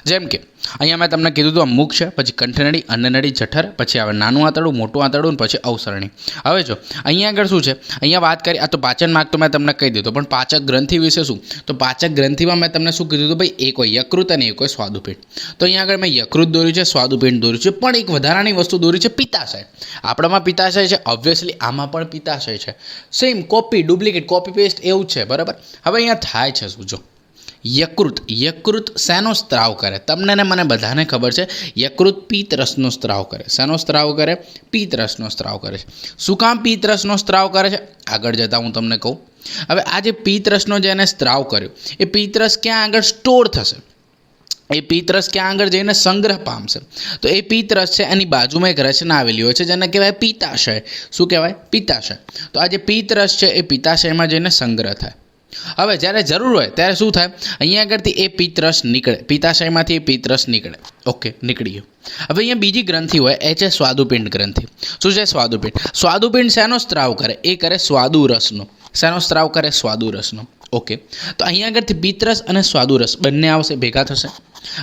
જેમ કે અહીંયા મેં તમને કીધું હતું, મુખ છે, પછી કંઠનળી, અન્નનળી, જઠર, પછી આવે નાનું આંતરડું, મોટું આંતરડું, અને પછી અવસરણી. હવે જો અહીંયા આગળ શું છે? અહીંયા વાત કરી, આ તો પાચન માર્ગ તો મેં તમને કહી દીધું, પણ પાચક ગ્રંથિ વિશે શું? તો પાચક ગ્રંથિમાં મેં તમને શું કીધું હતું ભાઈ? એક હોય યકૃત અને એક હોય સ્વાદુપિંડ. તો અહીંયા આગળ મેં યકૃત દોર્યું છે, સ્વાદુપિંડ દોર્યું છે, પણ એક વધારાની વસ્તુ દોરી છે, પિત્તાશય. આપણામાં પિત્તાશય છે, ઓબ્વિયસલી આમાં પણ પિત્તાશય છે. Same copy, duplicate, copy paste એવું જ છે, બરાબર. હવે અહીંયા થાય છે શું? જો યકૃત શેનો સ્ત્રાવ કરે? તમને ને મને બધાને ખબર છે, યકૃત પિત્તરસનો સ્ત્રાવ કરે. શેનો સ્ત્રાવ કરે? પિત્તરસનો સ્ત્રાવ કરે છે. શું કામ પિત્તરસનો સ્ત્રાવ કરે છે? આગળ જતાં હું તમને કહું. હવે આ જે પિત્તરસનો જે એને સ્ત્રાવ કર્યો, એ પિત્તરસ ક્યાં આગળ સ્ટોર થશે? એ પિત્તરસ ક્યાં આગળ જઈને સંગ્રહ પામશે. તો એ પિત્તરસ છે એની બાજુમાં એક રચના આવેલી હોય છે જેને કહેવાય પિત્તાશય. શું કહેવાય? પિત્તાશય. તો આ જે પિત્તરસ છે એ પિત્તાશયમાં જઈને સંગ્રહ થાય. હવે જ્યારે જરૂર હોય ત્યારે શું થાય, અહીંયા આગળથી એ પિત્તરસ નીકળે, પિત્તાશયમાંથી એ પિત્તરસ નીકળે. ઓકે, નીકળી ગયો. હવે અહીંયા બીજી ગ્રંથિ હોય, એ છે સ્વાદુપિંડ ગ્રંથિ. શું છે સ્વાદુપિંડ? સ્વાદુપિંડ શેનો સ્ત્રાવ કરે? એ કરે સ્વાદુરસનો. શેનો સ્ત્રાવ કરે? સ્વાદુરસનો. ઓકે, તો અહીંયા આગળથી પિત્તરસ અને સ્વાદુરસ બંને આવશે, ભેગા થશે.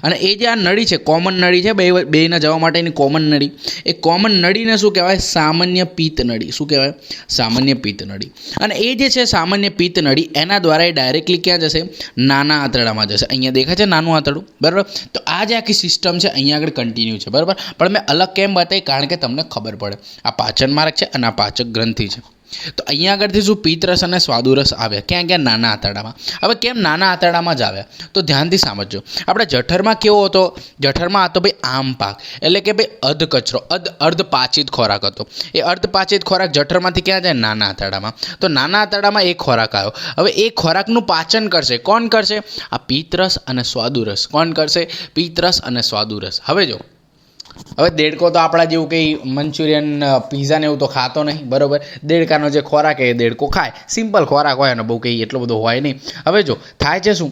અને એ જે આ નળી છે, કોમન નળી છે, બેના જવા માટેની કોમન નળી, એ કોમન નળીને શું કહેવાય? સામાન્ય પિત્ત નળી. શું કહેવાય? સામાન્ય પિત્ત નળી. અને એ જે છે સામાન્ય પિત્ત નળી, એના દ્વારા એ ડાયરેક્ટલી ક્યાં જશે? નાના આંતરડામાં જશે. અહીંયા દેખાય છે નાનું આંતરડું, બરાબર? તો આ જે આખી સિસ્ટમ છે અહીંયા આગળ કન્ટિન્યુ છે, બરાબર? પણ મેં અલગ કેમ બતાવી? કારણ કે તમને ખબર પડે. આ પાચન માર્ગ છે અને આ પાચક ગ્રંથિ છે. તો અહીંયા આગળથી શું પિત્તરસ અને સ્વાદુરસ આવ્યા? ક્યાં ક્યાં? નાના આંતરડામાં. હવે કેમ નાના આંતરડામાં જ આવ્યા? તો ધ્યાનથી સમજો. આપણે જઠરમાં કેવો હતો? જઠરમાં હતો ભાઈ આમ પાક, એટલે કે ભાઈ અધ કચરો, અર્ધપાચિત ખોરાક હતો. એ અર્ધપાચિત ખોરાક જઠરમાંથી ક્યાં જાય? નાના આંતરડામાં. તો નાના આંતરડામાં એક ખોરાક આવ્યો. હવે એ ખોરાકનું પાચન કરશે કોણ? કરશે આ પિત્તરસ અને સ્વાદુરસ. કોણ કરશે? પિત્તરસ અને સ્વાદુરસ. હવે જો, હવે દેડકો તો આપણા જેવું કંઈ મંચુરિયન, પીઝા ને એવું તો ખાતો નહીં, બરાબર? દેડકાનો જે ખોરાક એ દેડકો ખાય, સિમ્પલ ખોરાક હોય, અને બહુ કંઈ એટલો બધો હોય નહીં. હવે જો થાય છે શું,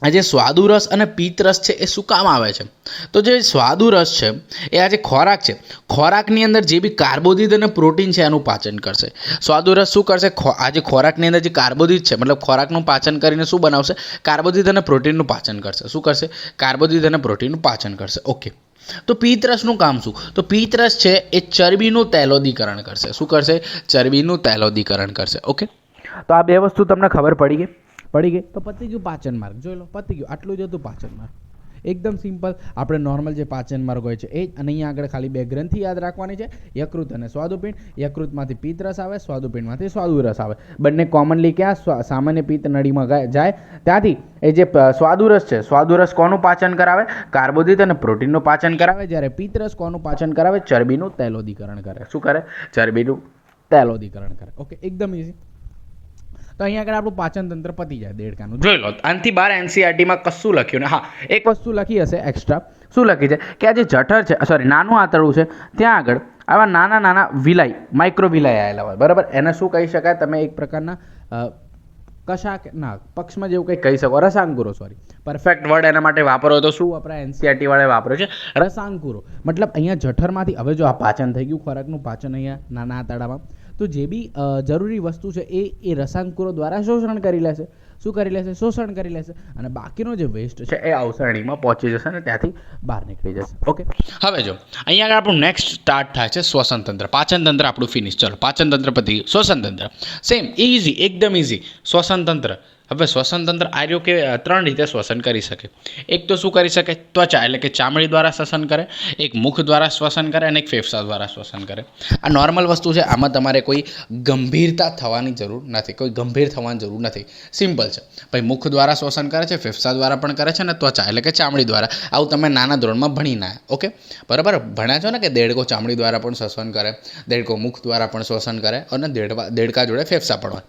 આ જે સ્વાદુરસ અને પિત્તરસ છે એ શું કામ આવે છે? તો જે સ્વાદુરસ છે એ આ જે ખોરાક છે, ખોરાકની અંદર જે બી કાર્બોદિત અને પ્રોટીન છે એનું પાચન કરશે. સ્વાદુરસ શું કરશે? આ જે ખોરાકની અંદર જે કાર્બોદિત છે, મતલબ ખોરાકનું પાચન કરીને શું બનાવશે? કાર્બોદિત અને પ્રોટીનનું પાચન કરશે. શું કરશે? કાર્બોદિત અને પ્રોટીનનું પાચન કરશે. ઓકે, તો પિત્તરસનું કામ શું? તો પિત્તરસ છે એ ચરબીનું તૈલોદીકરણ કરશે. શું કરશે? ચરબીનું તૈલોદીકરણ કરશે. ઓકે, તો આ બે વસ્તુ તમને ખબર પડી ગઈ? પડી ગઈ. તો પતી ગયું પાચન માર્ગ. જોઈ લો, પતી ગયું. આટલું જ હતું પાચન માર્ગ. એકદમ સિમ્પલ. આપણે નોર્મલ જે પાચન માર્ગ હોય છે એ જ. અને અહીંયા આગળ ખાલી બે ગ્રંથિ યાદ રાખવાની છે, યકૃત અને સ્વાદુપિંડ. યકૃતમાંથી પિત્તરસ આવે, સ્વાદુપિંડમાંથી સ્વાદુરસ આવે. બંને કોમનલી ક્યાં? સામાન્ય પિત્ત નળીમાં જાય. ત્યાંથી એ જે સ્વાદુરસ છે, સ્વાદુરસ કોનું પાચન કરાવે? કાર્બોદિત અને પ્રોટીનનું પાચન કરાવે. જ્યારે પિત્તરસ કોનું પાચન કરાવે? ચરબીનું તૈલોદીકરણ કરે. શું કરે? ચરબીનું તૈલોદીકરણ કરે. ઓકે, એકદમ ઇઝી. તો અહીંયા આગળ આપણું પાચન તંત્ર પતી જાય દેડકાનું. જોઈ લો, આનાથી બહાર એનસીઆરટીમાં કશું લખ્યું ને? હા, એક વસ્તુ લખી હશે એક્સ્ટ્રા. શું લખી છે? કે આ જે જઠર છે, સોરી, નાનું આંતરડું છે, ત્યાં આગળ આવા નાના નાના વિલાય, માઇક્રો વિલાય આવેલા હોય, બરાબર? એને શું કહી શકાય? તમે એક પ્રકારના કશાક ના પક્ષમાં જેવું કંઈ કહી શકો. રસાંકુરો, સોરી, પરફેક્ટ વર્ડ એના માટે વાપરો તો શું વપરાય? એનસીઆરટી વાળા વાપર્યો છે રસાંકુરો. મતલબ અહીંયા જઠરમાંથી, હવે જો આ પાચન થઈ ગયું, ખોરાકનું પાચન અહીંયા નાના આંતરડામાં, તો જે બી જરૂરી વસ્તુ છે એ રસાંકુરો દ્વારા શોષણ કરી લેશે. શું કરી લેશે? શોષણ કરી લેશે. અને બાકીનો જે વેસ્ટ છે એ અવસરણીમાં પહોંચી જશે અને ત્યાંથી બહાર નીકળી જશે. ઓકે, હવે જો અહીંયા આગળ આપણું નેક્સ્ટ સ્ટાર્ટ થાય છે શ્વસન તંત્ર. પાચન તંત્ર આપણું ફિનિશ. ચલો, પાચન તંત્ર પતી ગયું. શ્વસન તંત્ર સેમ, ઇઝી, એકદમ ઇઝી. શ્વસન તંત્ર. હવે શ્વસન તંત્ર આર્યો કે ત્રણ રીતે શ્વસન કરી શકે. એક તો શું કરી શકે? ત્વચા, એટલે કે ચામડી દ્વારા શ્વસન કરે. એક મુખ દ્વારા શ્વસન કરે અને એક ફેફસા દ્વારા શ્વસન કરે. આ નોર્મલ વસ્તુ છે. આમાં તમારે કોઈ ગંભીરતા થવાની જરૂર નથી. કોઈ ગંભીર થવાની જરૂર નથી. સિમ્પલ છે ભાઈ. મુખ દ્વારા શ્વસન કરે છે, ફેફસા દ્વારા પણ કરે છે, અને ત્વચા એટલે કે ચામડી દ્વારા. આવું તમે નાના ધોરણમાં ભણી ના. ઓકે, બરાબર? ભણ્યા છો ને કે દેડકો ચામડી દ્વારા પણ શ્વસન કરે, દેડકો મુખ દ્વારા પણ શ્વસન કરે, અને દેડકા જોડે ફેફસા પણ હોય.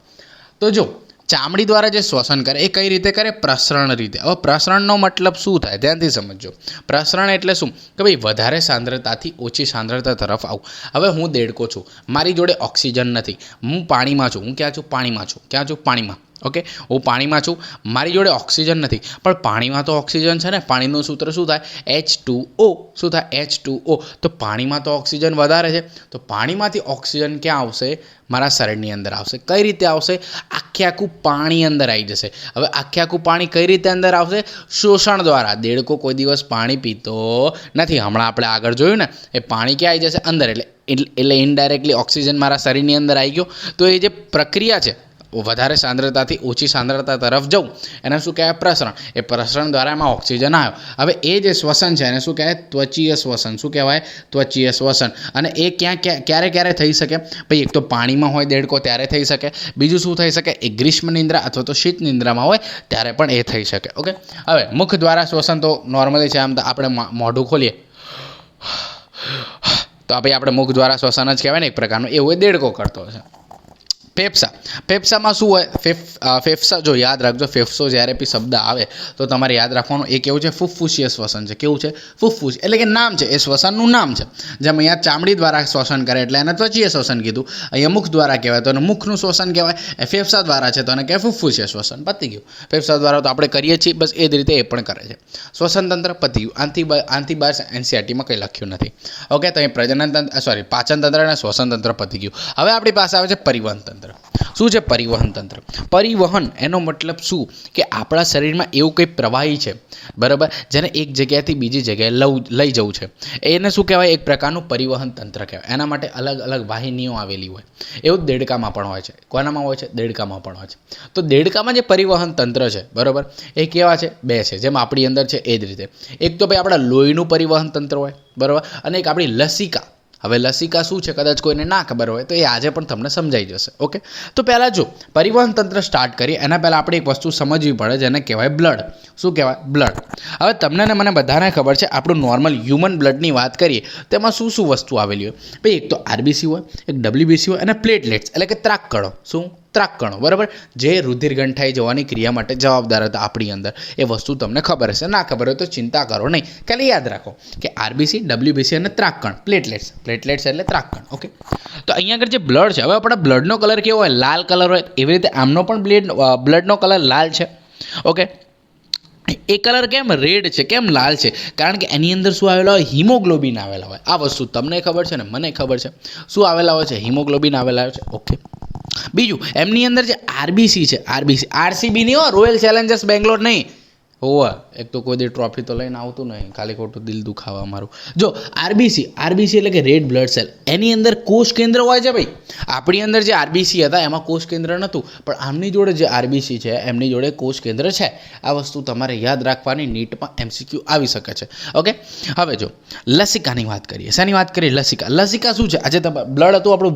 તો જો ચામડી દ્વારા જે શ્વસન કરે એ કઈ રીતે કરે? પ્રસરણ રીતે. હવે પ્રસરણનો મતલબ શું થાય? ધ્યાનથી સમજો. પ્રસરણ એટલે શું? કે ભાઈ વધારે સાંદ્રતાથી ઓછી સાંદ્રતા તરફ આવું. હવે હું દેડકો છું, મારી જોડે ઓક્સિજન નથી, હું પાણીમાં છું. હું ક્યાં છું? પાણીમાં છું. ક્યાં છું? પાણીમાં. ઓકે, હું પાણીમાં છું, મારી જોડે ઓક્સિજન નથી, પણ પાણીમાં તો ઓક્સિજન છે ને. પાણીનું સૂત્ર શું થાય? H2O. શું થાય? H2O. તો પાણીમાં તો ઓક્સિજન વધારે છે, તો પાણીમાંથી ઓક્સિજન ક્યાં આવશે? મારા શરીરની અંદર આવશે. કઈ રીતે આવશે? આખે આખું પાણી અંદર આવી જશે. હવે આખે આખું પાણી કઈ રીતે અંદર આવશે? શોષણ દ્વારા. દેડકો કોઈ દિવસ પાણી પીતો નથી. હમણાં આપણે આગળ જોયું ને, એ પાણી ક્યાં આવી જશે? અંદર. એટલે ઇનડાયરેક્ટલી ઓક્સિજન મારા શરીરની અંદર આવી ગયો. તો એ જે પ્રક્રિયા છે, વધારે સાંદ્રતાથી ઓછી સાંદ્રતા તરફ જવું, એને શું કહેવાય? પ્રસરણ. એ પ્રસરણ દ્વારા એમાં ઓક્સિજન આવ્યો. હવે એ જે શ્વસન છે એને શું કહેવાય? ત્વચીય શ્વસન. શું કહેવાય? ત્વચીય શ્વસન. અને એ ક્યારે થઈ શકે? ભાઈ એક તો પાણીમાં હોય દેડકો ત્યારે થઈ શકે. બીજું શું થઈ શકે? એ ગ્રીષ્મ નિંદ્રા અથવા તો શીત નિંદ્રામાં હોય ત્યારે પણ એ થઈ શકે. ઓકે, હવે મુખ દ્વારા શ્વસન તો નોર્મલી છે. આમ તો આપણે મોઢું ખોલીએ તો ભાઈ આપણે મુખ દ્વારા શ્વસન જ કહેવાય ને એક પ્રકારનું. એવું એ દેડકો કરતો હશે. ફેફસામાં શું હોય? ફેફસા જો યાદ રાખજો, ફેફસો જ્યારે બી શબ્દ આવે તો તમારે યાદ રાખવાનું એ કેવું છે? ફુફ્ફુસીય શ્વસન છે. કેવું છે? ફુફ્ફુસ એટલે કે નામ છે, એ શ્વસનનું નામ છે. જેમ અહીંયા ચામડી દ્વારા શ્વસન કરે એટલે એને ત્વચીય શ્વસન કીધું. અહીંયા મુખ દ્વારા કહેવાય તો એને મુખનું શ્વસન કહેવાય. એ ફેફસા દ્વારા છે તો એને કહેવાય ફુફ્ફુસીય શ્વસન. પતી ગયું. ફેફસા દ્વારા તો આપણે કરીએ છીએ, બસ એ જ રીતે એ પણ કરે છે. શ્વસન તંત્ર પતી ગયું. આંથી બહાર એનસીઆરટીમાં કંઈ લખ્યું નથી. ઓકે, તો અહીં પાચન તંત્ર અને શ્વસન તંત્ર પતી ગયું. હવે આપણી પાસે આવે છે પરિવહન તંત્ર. શું છે પરિવહન તંત્ર? પરિવહન એનો મતલબ શું કે આપણા શરીરમાં એવું કંઈ પ્રવાહી છે, બરાબર, જેને એક જગ્યાએથી બીજી જગ્યાએ લઈ જવું છે. એને શું કહેવાય? એક પ્રકારનું પરિવહન તંત્ર કહેવાય. એના માટે અલગ અલગ વાહિનીઓ આવેલી હોય. એવું દેડકામાં પણ હોય છે. કોનામાં હોય છે? દેડકામાં પણ હોય છે. તો દેડકામાં જે પરિવહન તંત્ર છે, બરાબર, એ કેવા છે? બે છે. જેમ આપણી અંદર છે એ જ રીતે. એક તો ભાઈ આપણા લોહીનું પરિવહન તંત્ર હોય, બરાબર, અને એક આપણી લસિકા. હવે લસિકા શું છે કદાચ કોઈને ના ખબર હોય તો એ આજે પણ તમને સમજાઈ જશે. ઓકે, તો પહેલાં જો પરિવહન તંત્ર સ્ટાર્ટ કરીએ એના પહેલાં આપણે એક વસ્તુ સમજવી પડે જેને કહેવાય બ્લડ. શું કહેવાય? બ્લડ. હવે તમને ને મને બધાને ખબર છે, આપણું નોર્મલ હ્યુમન બ્લડની વાત કરીએ તેમાં શું શું વસ્તુ આવેલી હોય? ભાઈ એક તો આરબીસી હોય, એક ડબલ્યુબીસી હોય અને પ્લેટલેટ્સ એટલે કે ત્રાકકણો. શું? ત્રાકકણો, બરાબર, જે રુધિર ગંઠાઈ જવાની ક્રિયા માટે જવાબદાર હતા આપણી અંદર. એ વસ્તુ તમને ખબર હશે. ના ખબર હોય તો ચિંતા કરો નહીં, ખાલી યાદ રાખો કે આરબીસી, ડબલ્યુબીસી અને ત્રાકકણ, પ્લેટલેટ્સ એટલે ત્રાકકણ. ઓકે, તો અહીંયા આગળ જે બ્લડ છે, હવે આપણા બ્લડનો કલર કેવો હોય? લાલ કલર હોય. એવી રીતે આમનો પણ બ્લડનો કલર લાલ છે. ઓકે, એ કલર કેમ રેડ છે, કેમ લાલ છે? કારણ કે એની અંદર શું આવેલા હોય? હિમોગ્લોબિન આવેલા હોય. આ વસ્તુ તમને ખબર છે ને મને ખબર છે. શું આવેલા હોય છે? હિમોગ્લોબિન આવેલા હોય છે. ઓકે, બીજું એમની અંદર જે આરબીસી છે, આરસીબી નહીં હો, રોયલ ચેલેન્જર્સ બેંગ્લોર નહીં. હોવા એક તો કોઈ દી ટ્રોફી તો લઈને આવતું નહીં, ખાલી ખોટું દિલ દુખાવા મારું. જો આરબીસી એટલે કે રેડ બ્લડ સેલ, એની અંદર કોષ કેન્દ્ર હોય છે. ભાઈ આપણી અંદર જે આરબીસી હતા એમાં કોષ કેન્દ્ર નહોતું, પણ આમની જોડે જે આરબીસી છે એમની જોડે કોષ કેન્દ્ર છે. આ વસ્તુ તમારે યાદ રાખવાની, નીટમાં એમસીક્યુ આવી શકે છે. ઓકે, હવે જો લસિકાની વાત કરીએ. શેની વાત કરીએ? લસિકા શું છે? આજે બ્લડ હતું આપણું,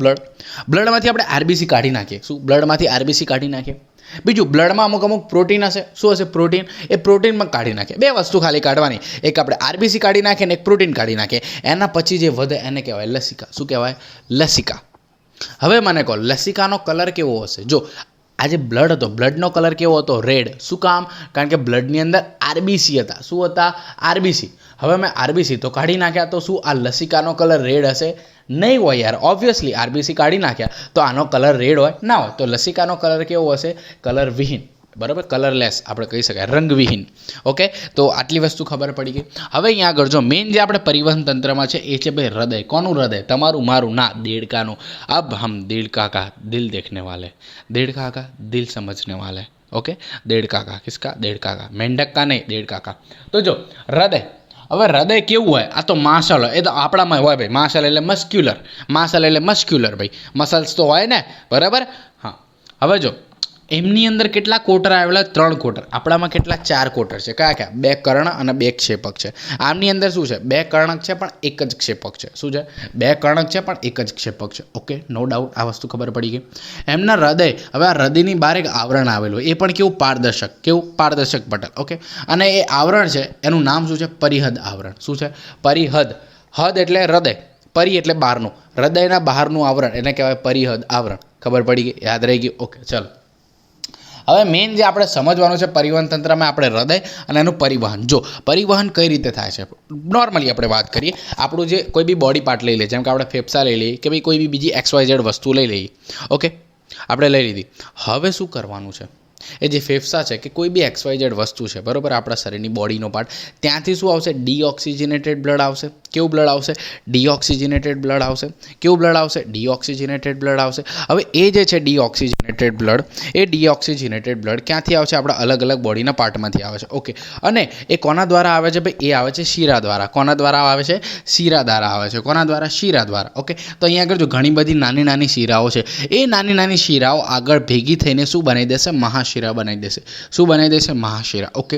બ્લડમાંથી આપણે આરબીસી કાઢી નાખીએ. શું? બ્લડમાંથી આરબીસી કાઢી નાખીએ. બીજું બ્લડમાં અમુક પ્રોટીન હશે. શું હશે? પ્રોટીન. એ પ્રોટીનમાં કાઢી નાખીએ. બે વસ્તુ ખાલી કાઢવાની, એક આપણે આરબીસી કાઢી નાખીએ ને એક પ્રોટીન કાઢી નાખીએ. એના પછી જે વધે એને કહેવાય લસિકા. શું કહેવાય? લસિકા. હવે મને કહો લસિકાનો કલર કેવો હશે? જો આજે બ્લડ હતો, બ્લડનો કલર કેવો હતો? રેડ. શું કામ? કારણ કે બ્લડની અંદર આરબીસી હતા. શું હતા? આરબીસી. હવે મેં આરબીસી તો કાઢી નાખ્યા, તો શું આ લસિકાનો કલર રેડ હશે? નહીં હોય યાર, ઓબ્વિયસલી આરબીસી કાઢી નાખ્યા તો આનો કલર રેડ હોય ના હોય. તો લસિકાનો કલર કેવો હશે? કલર વિહીન, બરાબર, કલરલેસ આપણે કહી શકાય, રંગવિહીન. ઓકે, તો આટલી વસ્તુ ખબર પડી ગઈ. હવે અહીંયા આગળ જો મેઇન જે આપણે પરિવહન તંત્રમાં છે એ છે ભાઈ હૃદય. કોનું હૃદય? તમારું, મારું ના, દેડકાનું. અબ હમ દેડકા કા દિલ દેખને વાલે, દેડકા કા દિલ સમજને વાલે. ઓકે, દેડકા કા કિસકા? દેડકા કા, મેંઢક કા નહીં, દેડકા કા. તો જો હૃદય. હવે હૃદય કેવું હોય? આ તો માસલ હોય. એ તો આપણામાં હોય ભાઈ. માસલ એટલે મસ્ક્યુલર ભાઈ, મસલ્સ તો હોય ને, બરાબર. હા, હવે જો એમની અંદર કેટલા કોટર આવેલા? 3 કોટર. આપણામાં કેટલા? 4 કોટર છે. કયા કયા? 2 કર્ણ અને 2 ક્ષેપક છે. આમની અંદર શું છે? 2 કર્ણક છે પણ એક જ ક્ષેપક છે. શું છે? 2 કર્ણક છે પણ એક જ ક્ષેપક છે. ઓકે, નો ડાઉટ, આ વસ્તુ ખબર પડી ગઈ. એમના હૃદય, હવે આ હૃદયની બહાર એક આવરણ આવેલું, એ પણ કેવું? પારદર્શક પટલ. ઓકે, અને એ આવરણ છે એનું નામ શું છે? પરિહદ આવરણ. શું છે? પરિહદ. હદ એટલે હૃદય, પરી એટલે બહારનું, હૃદયના બહારનું આવરણ એને કહેવાય પરિહદ આવરણ. ખબર પડી ગઈ? યાદ રહી ગયું? ઓકે, ચલો. હવે મેઇન જે આપણે સમજવાનું છે પરિવહન તંત્રમાં, આપણે હૃદય અને એનું પરિવહન. જો પરિવહન કઈ રીતે થાય છે, નોર્મલી આપણે વાત કરીએ. આપણું જે કોઈ બી બોડી પાર્ટ લઈ લઈએ, જેમ કે આપણે ફેફસા લઈ લઈએ કે ભાઈ કોઈ બી બીજી XYZ વસ્તુ લઈ લઈએ. ઓકે, આપણે લઈ લીધી. હવે શું કરવાનું છે? એ જે ફેફસા છે કે કોઈ બી XYZ વસ્તુ છે, બરાબર, આપણા શરીરની બોડીનો પાર્ટ, ત્યાંથી શું આવશે? ડીઓક્સિજનેટેડ બ્લડ આવશે. કેવું બ્લડ આવશે? ડીઓક્સિજનેટેડ બ્લડ આવશે. કેવું બ્લડ આવશે? ડીઓક્સિજનેટેડ બ્લડ આવશે. હવે એ જે છે ડીઓક્સિજનેટેડ બ્લડ ક્યાંથી આવે છે? આપણા અલગ અલગ બોડીના પાર્ટમાંથી આવે છે. ઓકે, અને એ કોના દ્વારા આવે છે? ભાઈ એ આવે છે શીરા દ્વારા. કોના દ્વારા આવે છે? શીરા દ્વારા આવે છે. કોના દ્વારા? શીરા દ્વારા. ઓકે, તો અહીંયા આગળ જો ઘણી બધી નાની નાની શીરાઓ છે, એ નાની નાની શીરાઓ આગળ ભેગી થઈને શું બનાવી દેશે? મહાશીરા બનાવી દેશે. શું બનાવી દેશે? મહાશીરા. ઓકે,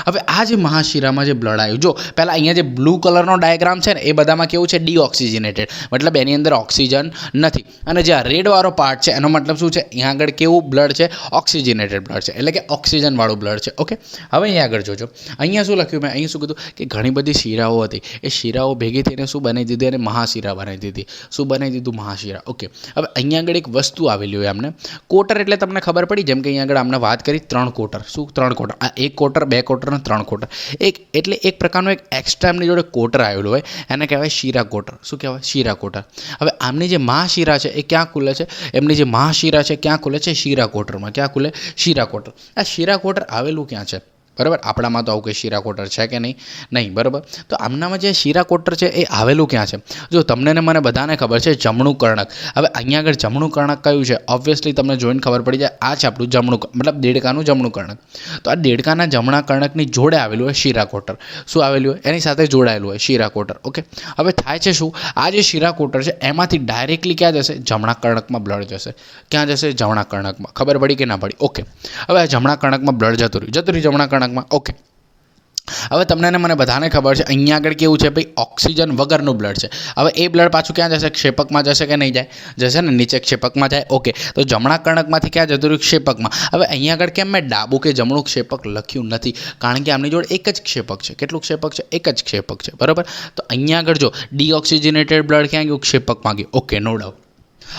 હવે આ જે મહાશિરામાં જે બ્લડ આવ્યું, જો પહેલાં અહીંયા જે બ્લુ કલરનો ડાયાગ્રામ છે ને એ બધામાં કેવું છે, ડીઓક્સિજનેટેડ, મતલબ એની અંદર ઓક્સિજન નથી. અને જે આ રેડવાળો પાર્ટ છે એનો મતલબ શું છે, અહીંયા આગળ કેવું બ્લડ છે, ઓક્સિજનેટેડ બ્લડ છે, એટલે કે ઓક્સિજનવાળું બ્લડ છે. ઓકે, હવે અહીંયા આગળ જોજો, અહીંયા શું લખ્યું મેં, અહીં શું કીધું કે ઘણી બધી શિરાઓ હતી, એ શિરાઓ ભેગી થઈને શું બનાવી દીધી, અને મહાશિરા બનાવી દીધી. શું બનાવી દીધું, મહાશિરા. ઓકે, હવે અહીંયા આગળ એક વસ્તુ આવેલી હોય એમને, કોટર એટલે તમને ખબર પડી, જેમ કે અહીંયા આગળ આપણે વાત કરી 3 કોટર. શું 3 કોટર? આ 1 કોટર, 2 કોટર અને 3 કોટર. એટલે એક પ્રકારનું એક એક્સ્ટ્રા એમની જોડે કોટર આવેલું હોય, એને કહેવાય શિરા કોટર. શું કહેવાય, શિરા કોટર. હવે આમની જે મહાશિરા છે એ ક્યાં ખુલે છે, એમની જે મહાશિરા છે ક્યાં ખુલે છે, શિરા કોટરમાં. ક્યાં ખુલે, શિરા કોટર. આ શિરા કોટર આવેલું ક્યાં છે, બરાબર? આપણામાં તો આવું કંઈ શિરા કોટર છે કે નહીં, બરાબર? તો આમનામાં જે શિરા કોટર છે એ આવેલું ક્યાં છે? જો તમને ને મને બધાને ખબર છે જમણું કર્ણક. હવે અહીંયા આગળ જમણું કર્ણક કયું છે, ઓબ્વિયસલી તમને જોઈને ખબર પડી જાય, આ છે આપણું જમણું, મતલબ દેડકાનું જમણું કર્ણક. તો આ દેડકાના જમણા કર્ણકની જોડે આવેલું હોય શિરા કોટર. શું આવેલું હોય, એની સાથે જોડાયેલું હોય શિરા કોટર. ઓકે, હવે થાય છે શું, આ જે શિરા કોટર છે એમાંથી ડાયરેક્ટલી ક્યાં જશે, જમણા કર્ણકમાં બ્લડ જશે. ક્યાં જશે, જમણા કર્ણકમાં. ખબર પડી કે ના પડી? ઓકે, હવે આ જમણા કર્ણકમાં બ્લડ જતું રહ્યું જમણા કર્ણકમાં. ઓકે, હવે તમને ને મને બધાને ખબર છે અહીંયા આગળ કેવું છે ભાઈ, ઓક્સિજન વગરનું બ્લડ છે. હવે એ બ્લડ પાછું ક્યાં જશે, ક્ષેપકમાં જશે કે નહીં જાય, જશે ને, નીચે ક્ષેપકમાં જાય. ઓકે, તો જમણા કર્ણકમાંથી ક્યાં જતું રહ્યું, ક્ષેપકમાં. હવે અહીંયા આગળ કેમ મેં ડાબું કે જમણું ક્ષેપક લખ્યું નથી, કારણ કે આમની જોડે એક જ ક્ષેપક છે. કેટલું ક્ષેપક છે, એક જ ક્ષેપક છે, બરાબર? તો અહીંયા આગળ જો ડીઓક્સિજનેટેડ બ્લડ ક્યાં ગયું, ક્ષેપકમાં ગયું. Okay, no doubt.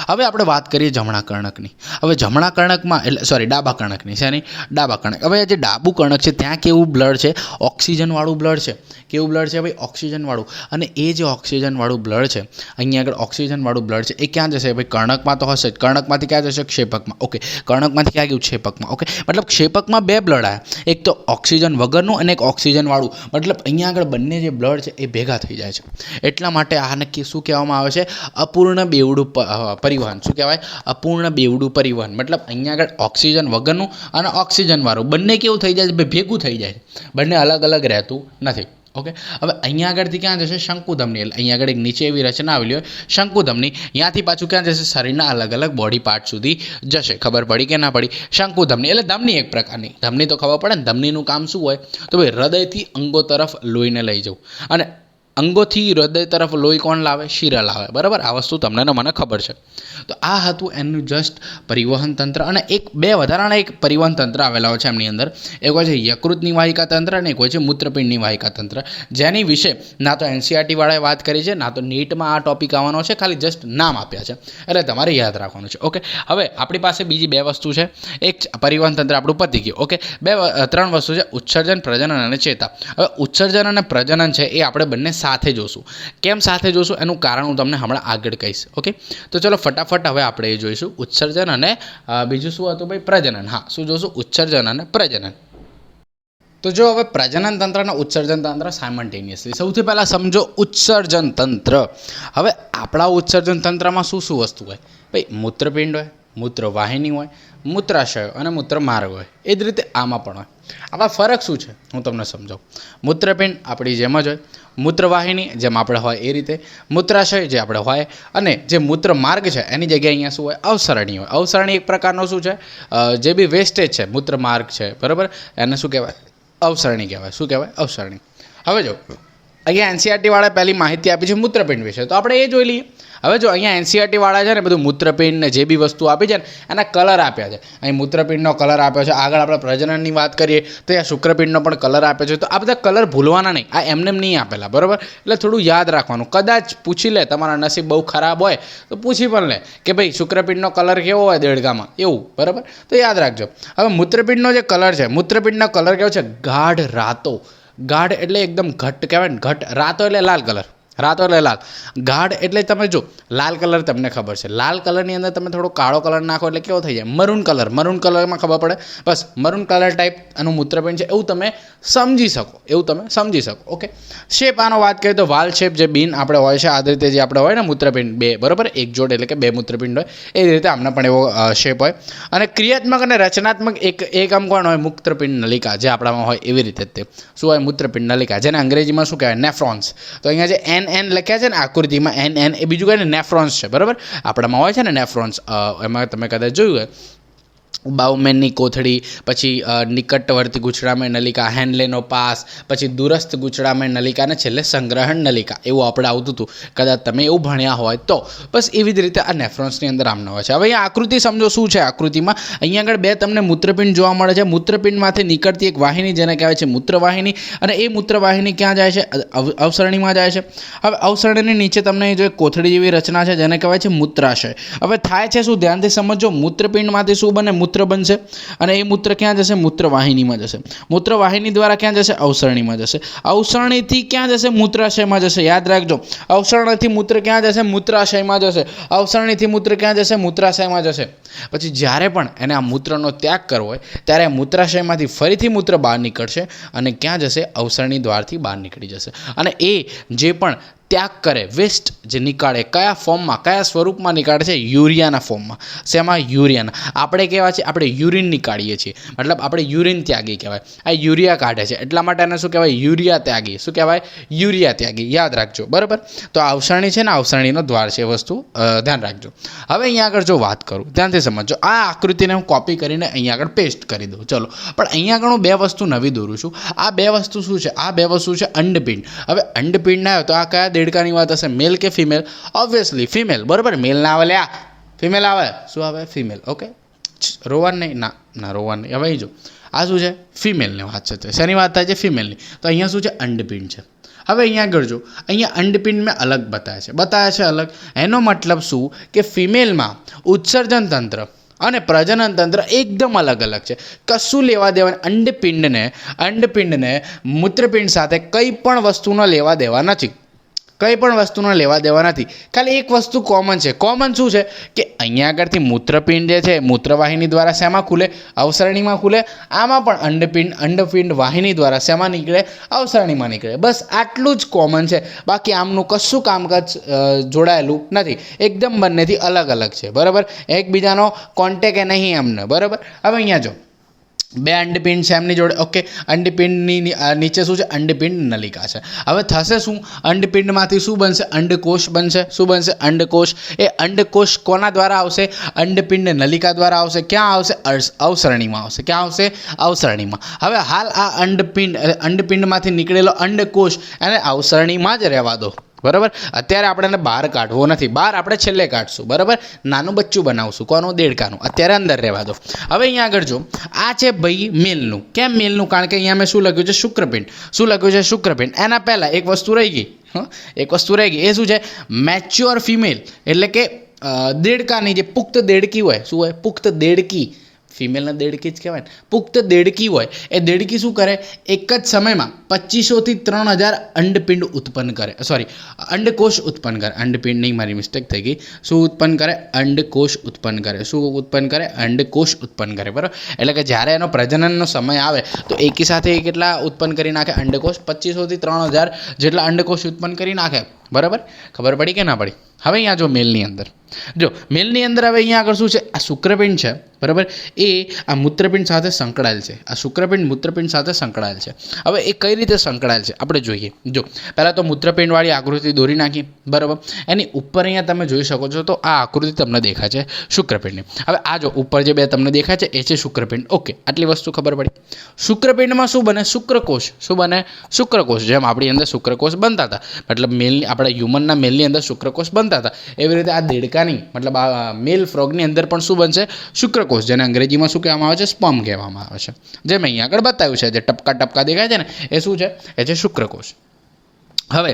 હવે આપણે વાત કરીએ જમણા કર્ણકની. હવે જમણા કર્ણકમાં, એટલે સોરી ડાબા કર્ણકની છે નહીં, ડાબા કર્ણક. હવે જે ડાબું કર્ણક છે ત્યાં કેવું બ્લડ છે, ઓક્સિજનવાળું બ્લડ છે. કેવું બ્લડ છે ભાઈ, ઓક્સિજનવાળું. અને એ જે ઓક્સિજનવાળું બ્લડ છે, અહીંયા આગળ ઓક્સિજનવાળું બ્લડ છે એ ક્યાં જશે ભાઈ, કર્ણકમાં તો હશે જ. કર્ણકમાંથી ક્યાં જશે, ક્ષેપકમાં. ઓકે, કર્ણકમાંથી ક્યાં ગયું, ક્ષેપકમાં. ઓકે, મતલબ ક્ષેપકમાં 2 બ્લડ આવ્યા, એક તો ઓક્સિજન વગરનું અને એક ઓક્સિજનવાળું. મતલબ અહીંયા આગળ બંને જે બ્લડ છે એ ભેગા થઈ જાય છે. એટલા માટે આને શું કહેવામાં આવે છે, અપૂર્ણ બેવડું પરિવહન. શું કહેવાય, અપૂર્ણ બેવડું પરિવહન. મતલબ અહીંયા આગળ ઓક્સિજન વગરનું અને ઓક્સિજનવાળું બંને કેવું થઈ જાય છે, ભેગું થઈ જાય છે, બંને અલગ અલગ રહેતું નથી. ઓકે, હવે અહીંયા આગળથી ક્યાં જશે, શંકુધમની. એટલે અહીંયા આગળ એક નીચે એવી રચના આવેલી હોય શંકુધમની, ત્યાંથી પાછું ક્યાં જશે, શરીરના અલગ અલગ બોડી પાર્ટ સુધી જશે. ખબર પડી કે ના પડી, શંકુધમની એટલે ધમની એક પ્રકારની. ધમની તો ખબર પડે ને, ધમનીનું કામ શું હોય, તો ભાઈ હૃદયથી અંગો તરફ લોહીને લઈ જવું. અને અંગોથી હૃદય તરફ લોહી કોણ લાવે, શિરા લાવે, બરાબર? આ વસ્તુ તમને ને મને ખબર છે. તો આ હતું એનું જસ્ટ પરિવહન તંત્ર. અને બે વધારાના એક પરિવહન તંત્ર આવેલા હોય છે એમની અંદર. એક હોય છે યકૃતની વાહિકા તંત્ર અને એક હોય છે મૂત્રપિંડની વાહિકા તંત્ર, જેની વિશે ના તો NCERT વાળાએ વાત કરી છે, ના તો નીટમાં આ ટોપિક આવવાનો છે. ખાલી જસ્ટ નામ આપ્યા છે, એટલે તમારે યાદ રાખવાનું છે. ઓકે, હવે આપણી પાસે બીજી 2 વસ્તુ છે. એક પરિવહન તંત્ર આપણું પતી ગયું. ઓકે, 3 વસ્તુ છે, ઉત્સર્જન, પ્રજનન અને ચેતા. હવે ઉત્સર્જન અને પ્રજનન છે એ આપણે બંને સાથે જોશું. કેમ સાથે જોશું એનું કારણ હું તમને હમણાં આગળ કહીશ. ઓકે, તો ચલો ફટાફટ હવે આપણે એ જોઈશું, ઉત્સર્જન અને બીજું શું હતું ભાઈ, પ્રજનન. હા, શું જોશું, ઉત્સર્જન અને પ્રજનન. તો જો હવે પ્રજનન તંત્ર અને ઉત્સર્જન તંત્ર સાયમલ્ટેનિયસલી. સૌથી પહેલાં સમજો ઉત્સર્જન તંત્ર. હવે આપણા ઉત્સર્જન તંત્રમાં શું શું વસ્તુ હોય ભાઈ, મૂત્રપિંડ હોય, મૂત્રવાહિની હોય, મૂત્રાશય અને મૂત્રમાર્ગ હોય. એ જ રીતે આમાં પણ હોય. આમાં ફરક શું છે હું તમને સમજાવું. મૂત્રપિંડ આપણી જેમ જ હોય, મૂત્રવાહિની જેમ આપણે હોય એ રીતે, મૂત્રાશય જે આપણે હોય, અને જે મૂત્રમાર્ગ છે એની જગ્યાએ અહીંયા શું હોય, અવસરણી હોય. અવસરણી એક પ્રકારનો શું છે, જે બી વેસ્ટેજ છે, મૂત્રમાર્ગ છે, બરાબર, એને શું કહેવાય, અવસરણી કહેવાય. શું કહેવાય, અવસરણી. હવે જો અહીંયા NCERT વાળા પહેલી માહિતી આપી છે મૂત્રપિંડ વિશે, તો આપણે એ જોઈ લઈએ. હવે જો અહીંયા NCERT વાળા છે ને બધું મૂત્રપિંડ ને જે બી વસ્તુ આપી છે ને એના કલર આપ્યા છે. અહીં મૂત્રપિંડનો કલર આપ્યો છે. આગળ આપણે પ્રજનનની વાત કરીએ તો અહીંયા શુક્રપિંડનો પણ કલર આપ્યો છે. તો આ બધા કલર ભૂલવાના નહીં, આ એમને નહીં આપેલા, બરાબર? એટલે થોડું યાદ રાખવાનું. કદાચ પૂછી લે, તમારા નસીબ બહુ ખરાબ હોય તો પૂછી પણ લે કે ભાઈ શુક્રપિંડનો કલર કેવો હોય દેડકામાં, એવું, બરાબર? તો યાદ રાખજો. હવે મૂત્રપિંડનો જે કલર છે, મૂત્રપિંડનો કલર કેવો છે, ગાઢ રાતો. ગાઢ એટલે એકદમ ઘટ્ટ કહેવાય ને, ઘટ્ટ. રાતો એટલે લાલ કલર, રાતો એટલે લાલ. ગાઢ એટલે તમે જો લાલ કલર તમને ખબર છે, લાલ કલરની અંદર તમે થોડો કાળો કલર નાખો એટલે કેવો થઈ જાય, મરૂન કલર. મરૂન કલરમાં ખબર પડે, બસ મરૂન કલર ટાઈપ આનું મૂત્રપિંડ છે, એવું તમે સમજી શકો. ઓકે, શેપ આનો વાત કરીએ તો વાલ શેપ જે બીન આપણે હોય છે, આ રીતે જે આપણે હોય ને મૂત્રપિંડ 2, બરાબર, એક જોડ એટલે કે 2 મૂત્રપિંડ હોય, એ રીતે આમના પણ એવો શેપ હોય. અને ક્રિયાત્મક અને રચનાત્મક એક આમ કોણ હોય, મૂત્રપિંડ નલિકા જે આપણામાં હોય એવી રીતે તે શું હોય, મૂત્રપિંડ નલિકા, જેને અંગ્રેજીમાં શું કહેવાય, નેફ્રોન્સ. તો અહીંયા જે એન લખ્યા છે ને આકૃતિમાં, એન એ બીજું કંઈ ને નેફ્રોન્સ છે, બરાબર? આપણામાં હોય છે ને નેફ્રોન્સ, એમાં તમે કદાચ જોયું હોય બાઉમેનની કોથળી, પછી નિકટવર્તી ગૂંચળામય નલિકા, હેન્ડલેનો પાસ, પછી દૂરસ્થ ગૂંચળામય નલિકા અને છેલ્લે સંગ્રહણ નલિકા, એવું આપણે આવતું હતું. કદાચ તમે એવું ભણ્યા હોય તો. બસ એવી જ રીતે આ નેફ્રોન્સની અંદર આમનો હોય છે. હવે અહીંયા આકૃતિ સમજો શું છે. આકૃતિમાં અહીંયા આગળ બે તમને મૂત્રપિંડ જોવા મળે છે. મૂત્રપિંડમાંથી નીકળતી એક વાહિની જેને કહેવાય છે મૂત્રવાહિની, અને એ મૂત્રવાહિની ક્યાં જાય છે? અવસરણીમાં જાય છે. હવે અવસરણીની નીચે તમને જો એક કોથળી જેવી રચના છે જેને કહેવાય છે મૂત્રાશય. હવે થાય છે શું? ધ્યાનથી સમજો. મૂત્રપિંડમાંથી શું બને? મૂત્ર બનશે, અને એ મૂત્ર ક્યાં જશે? મૂત્રવાહિનીમાં જશે. મૂત્રવાહિની દ્વારા ક્યાં જશે? અવસરણીમાં જશે. અવસરણીથી ક્યાં જશે? મૂત્રાશયમાં જશે. યાદ રાખજો, અવસરણીથી મૂત્ર ક્યાં જશે? મૂત્રાશયમાં જશે. અવસરણીથી મૂત્ર ક્યાં જશે? મૂત્રાશયમાં જશે. પછી જ્યારે પણ એને આ મૂત્રનો ત્યાગ કરવો હોય ત્યારે મૂત્રાશયમાંથી ફરીથી મૂત્ર બહાર નીકળશે અને ક્યાં જશે? અવસરણી દ્વારથી બહાર નીકળી જશે. અને એ જે પણ ત્યાગ કરે, વેસ્ટ જે નીકાળે, કયા ફોર્મમાં, કયા સ્વરૂપમાં નીકાળે છે? યુરિયાના ફોર્મમાં. શેમાં? યુરિયાના. આપણે કેવા છે? આપણે યુરિન નીકાળીએ છીએ, મતલબ આપણે યુરિન ત્યાગી કહેવાય. આ યુરિયા કાઢે છે એટલા માટે એને શું કહેવાય? યુરિયા ત્યાગી. શું કહેવાય? યુરિયા ત્યાગી. યાદ રાખજો, બરાબર. તો આ અવસરણી છે ને, અવસરણીનો દ્વાર છે, એ વસ્તુ ધ્યાન રાખજો. હવે અહીંયા આગળ જો વાત કરું, ધ્યાનથી સમજો. આ આકૃતિને હું કોપી કરીને અહીંયા આગળ પેસ્ટ કરી દઉં. ચલો, પણ અહીંયા આગળ હું બે વસ્તુ નવી દોરું છું. આ બે વસ્તુ શું છે? આ બે વસ્તુ છે અંડપિંડ. હવે અંડપિંડ ના આવે તો આ કયા દેડકાની વાત હશે? મેલ કે ફિમેલ? ઓબ્વિયસલી ફિમેલ, બરાબર. મેલ ના આવે, લ્યા ફિમેલ આવે. શું આવે? ફિમેલ. ઓકે, રોવાનું નહીં, ના રોવાનું નહીં. હવે જો આ શું છે? ફિમેલની વાત છે. શેની વાત થાય છે? ફિમેલની. તો અહીંયા શું છે? અંડપિંડ છે. હવે અહીંયા આગળ જો, અહીંયા અંડપિંડ મેં અલગ બતાવ્યા છે અલગ. એનો મતલબ શું? કે ફિમેલમાં ઉત્સર્જન તંત્ર અને પ્રજનન તંત્ર એકદમ અલગ છે. કશું લેવા દેવા અંડપિંડને મૂત્રપિંડ સાથે કંઈ પણ વસ્તુનો લેવા દેવા નથી. ખાલી એક વસ્તુ કોમન છે. કોમન શું છે? કે અહીંયા આગળથી મૂત્રપિંડ જે છે મૂત્રવાહિની દ્વારા શેમાં ખુલે? અવસરણીમાં ખુલે. આમાં પણ અંડપિંડ વાહિની દ્વારા શેમાં નીકળે? અવસરણીમાં નીકળે. બસ આટલું જ કોમન છે. બાકી આમનું કશું કામકાજ જોડાયેલું નથી. એકદમ બંનેથી અલગ છે, બરાબર. એકબીજાનો કોન્ટેક એ નહીં અમને, બરાબર. હવે અહીંયા જો બે અંડપિંડ છે એમની જોડે. ઓકે, અંડપિંડની નીચે શું છે? અંડપિંડ નલિકા છે. હવે થશે શું? અંડપિંડમાંથી શું બનશે? અંડકોષ બનશે. શું બનશે? અંડકોષ. એ અંડકોષ કોના દ્વારા આવશે? અંડપિંડ નલિકા દ્વારા આવશે. ક્યાં આવશે? અવસરણીમાં આવશે. ક્યાં આવશે? અવસરણીમાં. હવે હાલ આ અંડપિંડમાંથી નીકળેલો અંડકોષ એને અવસરણીમાં જ રહેવા દો, બરાબર. અત્યારે આપણે એને બહાર કાઢવો નથી. બહાર આપણે છેલ્લે કાઢશું, બરાબર. નાનું બચ્ચું બનાવશું. કોનું? દેડકાનું. અત્યારે અંદર રહેવા દો. હવે અહીંયા આગળ જો, આ છે ભાઈ મેલનું. કેમ મેલનું? કારણ કે અહીંયા મેં શું લખ્યું છે? શુક્રપિંડ. શું લખ્યું છે? શુક્રપિંડ. એના પહેલાં એક વસ્તુ રહી ગઈ. એ શું છે? મેચ્યોર ફિમેલ, એટલે કે દેડકાની જે પુખ્ત દેડકી હોય. શું હોય? પુખ્ત દેડકી. ફિમેલના દેડકી જ કહેવાય ને. પુખ્ત દેડકી હોય એ દેડકી શું કરે? એક જ સમયમાં 2500 થી 3000 અંડપિંડ ઉત્પન્ન કરે. અંડકોષ ઉત્પન્ન કરે. અંડપિંડ નહીં, મારી મિસ્ટેક થઈ ગઈ. શું ઉત્પન્ન કરે? અંડકોષ ઉત્પન્ન કરે. શું ઉત્પન્ન કરે? અંડકોષ ઉત્પન્ન કરે, બરાબર. એટલે કે જ્યારે એનો પ્રજનનનો સમય આવે તો એકી સાથે કેટલા ઉત્પન્ન કરી નાખે? અંડકોષ 2500 થી 3000 જેટલા અંડકોષ ઉત્પન્ન કરી નાખે, બરાબર. ખબર પડી કે ના પડી? હવે અહીંયા જો મેલની અંદર હવે અહીંયા આગળ શું છે? આ શુક્રપિંડ છે, બરાબર. એ આ મૂત્રપિંડ સાથે સંકળાયેલ છે. આ શુક્રપિંડ મૂત્રપિંડ સાથે સંકળાયેલ છે. હવે એ કઈ રીતે સંકળાયેલ છે આપણે જોઈએ. જો પહેલાં તો મૂત્રપિંડવાળી આકૃતિ દોરી નાખી, બરાબર. એની ઉપર અહીંયા તમે જોઈ શકો છો તો આ આકૃતિ તમને દેખાય છે શુક્રપિંડની. હવે આ જો ઉપર જે બે તમને દેખાય છે એ છે શુક્રપિંડ. ઓકે, આટલી વસ્તુ ખબર પડી. શુક્રપિંડમાં શું બને? શુક્રકોષ. શું બને? શુક્રકોષ. જેમ આપણી અંદર શુક્રકોષ બનતા હતા, મતલબ મેલની, આપણા હ્યુમનના મેલની અંદર શુક્રકોષ બનતા હતા, એવી રીતે આ દેડકાની, મતલબ આ મેલ ફ્રોગની અંદર પણ શું બનશે? શુક્રકોષ, જેને અંગ્રેજીમાં શું કહેવામાં આવે છે? સ્પર્મ કહેવામાં આવે છે. જેમ અહીંયા આગળ બતાવ્યું છે, જે ટપકા દેખાય છે ને એ શું છે? એ છે શુક્રકોષ. હવે